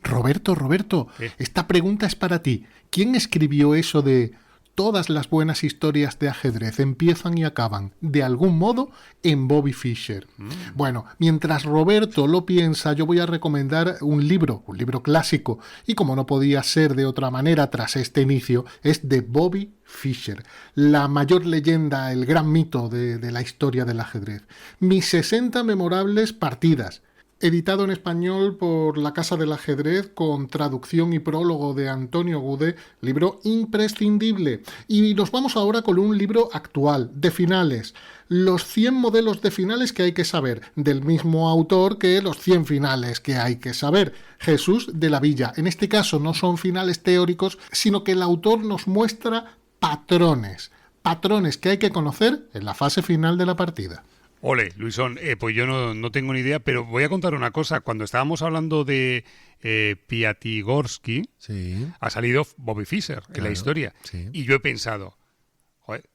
E: Roberto,
B: ¿Qué?
E: esta pregunta es para ti. ¿Quién escribió eso de todas las buenas historias de ajedrez empiezan y acaban, de algún modo, en Bobby Fischer? Bueno, mientras Roberto lo piensa, yo voy a recomendar un libro clásico, y como no podía ser de otra manera tras este inicio, es de Bobby Fischer, la mayor leyenda, el gran mito de la historia del ajedrez. Mis 60 memorables partidas. Editado en español por La Casa del Ajedrez con traducción y prólogo de Antonio Gude, libro imprescindible. Y nos vamos ahora con un libro actual, de finales. Los 100 modelos de finales que hay que saber, del mismo autor que los 100 finales que hay que saber, Jesús de la Villa. En este caso no son finales teóricos, sino que el autor nos muestra patrones que hay que conocer en la fase final de la partida.
B: Ole, Luisón, pues yo no tengo ni idea, pero voy a contar una cosa. Cuando estábamos hablando de Piatigorsky, ha salido Bobby Fischer en la historia. Sí. Y yo he pensado,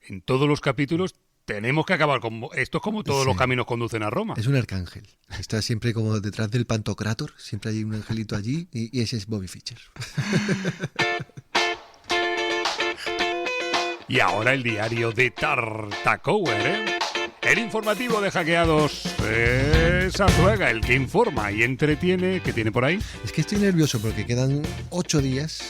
B: en todos los capítulos tenemos que acabar con... Esto es como todos los caminos conducen a Roma.
C: Es un arcángel. Está siempre como detrás del Pantocrátor. Siempre hay un angelito allí y ese es Bobby Fischer.
B: Y ahora el diario de Tartakower, El informativo de Hackeados es Azuaga, el que informa y entretiene. ¿Qué tiene por ahí?
C: Es que estoy nervioso porque quedan 8 días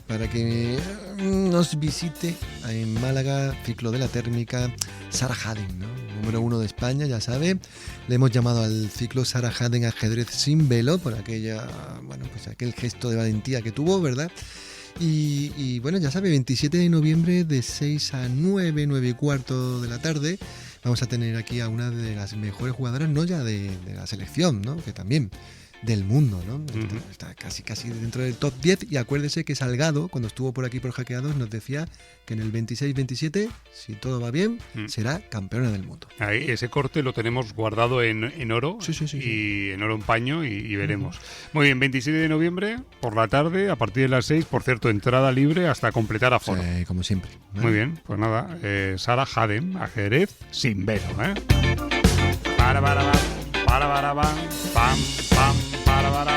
C: para que nos visite en Málaga, ciclo de la térmica, Sarah Haden, ¿no? Número 1 de España, ya sabe. Le hemos llamado al ciclo Sarah Haden Ajedrez sin velo por aquel gesto de valentía que tuvo, ¿verdad? Y bueno, ya sabe, 27 de noviembre de 6 a 9:15 de la tarde vamos a tener aquí a una de las mejores jugadoras, no ya de la selección, ¿no? Que también del mundo, ¿no? Está casi dentro del top 10. Y acuérdese que Salgado, cuando estuvo por aquí por Hackeados, nos decía que en el 26-27, si todo va bien, será campeona del mundo.
B: Ahí, ese corte lo tenemos guardado en oro, y en oro en paño, y veremos. Muy bien, 27 de noviembre, por la tarde, a partir de las 6, por cierto, entrada libre hasta completar aforo.
C: Como siempre.
B: Muy bien, pues nada, Sarah Haden, ajedrez sin velo, ¿eh? Para, pam, pam, para.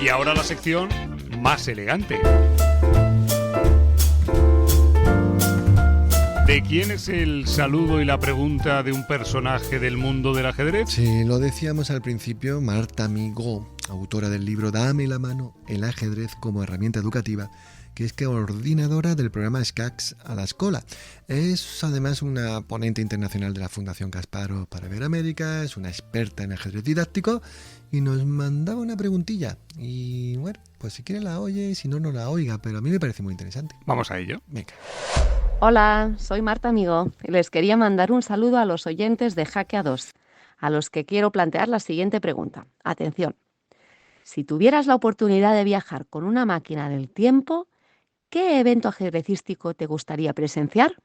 B: Y ahora la sección más elegante. ¿De quién es el saludo y la pregunta de un personaje del mundo del ajedrez?
C: Sí, lo decíamos al principio, Marta Migó, autora del libro Dame la mano, el ajedrez como herramienta educativa, que es coordinadora del programa Escacs a la Escola. Es además una ponente internacional de la Fundación Kasparov para Iberoamérica, es una experta en ajedrez didáctico y nos mandaba una preguntilla. Y bueno, pues si quiere la oye, si no, no la oiga, pero a mí me parece muy interesante.
B: Vamos a ello.
C: Venga.
F: Hola, soy Marta Amigo y les quería mandar un saludo a los oyentes de Jaque A2, a los que quiero plantear la siguiente pregunta. Atención, si tuvieras la oportunidad de viajar con una máquina del tiempo, ¿qué evento ajedrecístico te gustaría presenciar?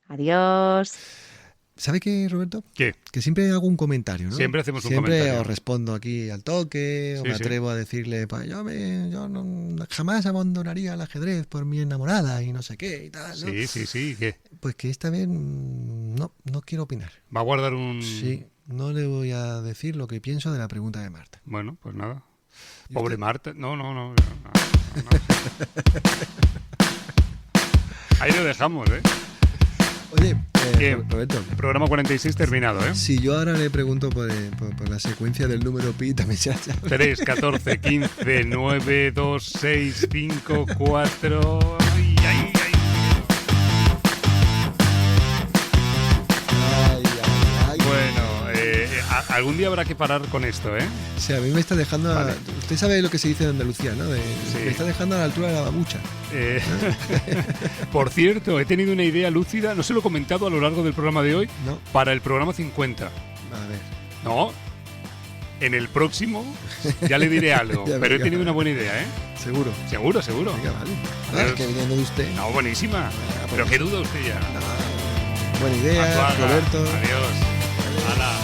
F: Adiós.
C: ¿Sabe qué, Roberto?
B: ¿Qué?
C: Que siempre hago un comentario, ¿no?
B: Siempre hacemos un comentario.
C: Siempre os respondo aquí al toque, o
B: Sí,
C: me atrevo a decirle, pues yo jamás abandonaría el ajedrez por mi enamorada y no sé qué y tal, ¿no?
B: Sí, ¿qué?
C: Pues que esta vez no quiero opinar.
B: Va a guardar un...
C: Sí, no le voy a decir lo que pienso de la pregunta de Marta.
B: Bueno, pues nada.
C: ¿Y
B: Pobre
C: usted?
B: Marta. No. Ahí lo dejamos, ¿eh?
C: Oye,
B: ¿Qué?
C: Roberto,
B: Programa 46 terminado, ¿eh?
C: si yo ahora le pregunto por la secuencia del número pi, también se hace.
B: 3, 14, 15, 9, 2, 6, 5, 4... Ay. Bueno, algún día habrá que parar con esto, ¿eh?
C: O sea, a mí me está dejando...
B: Vale.
C: Usted sabe lo que se dice en Andalucía, ¿no?
B: Sí.
C: Me está dejando a la altura de la babucha.
B: Por cierto, he tenido una idea lúcida, no se lo he comentado a lo largo del programa de hoy,
C: No,
B: para el programa 50.
C: a ver.
B: No, en el próximo ya le diré algo,
C: Ya,
B: pero he
C: venga.
B: tenido una buena idea, ¿eh?
C: Seguro.
B: Seguro.
C: Venga, vale.
B: Adiós.
C: Que viniendo de usted.
B: No, buenísima. Pero qué duda usted ya.
C: Buena idea,
B: Azuaga.
C: Roberto.
B: Adiós. Hala.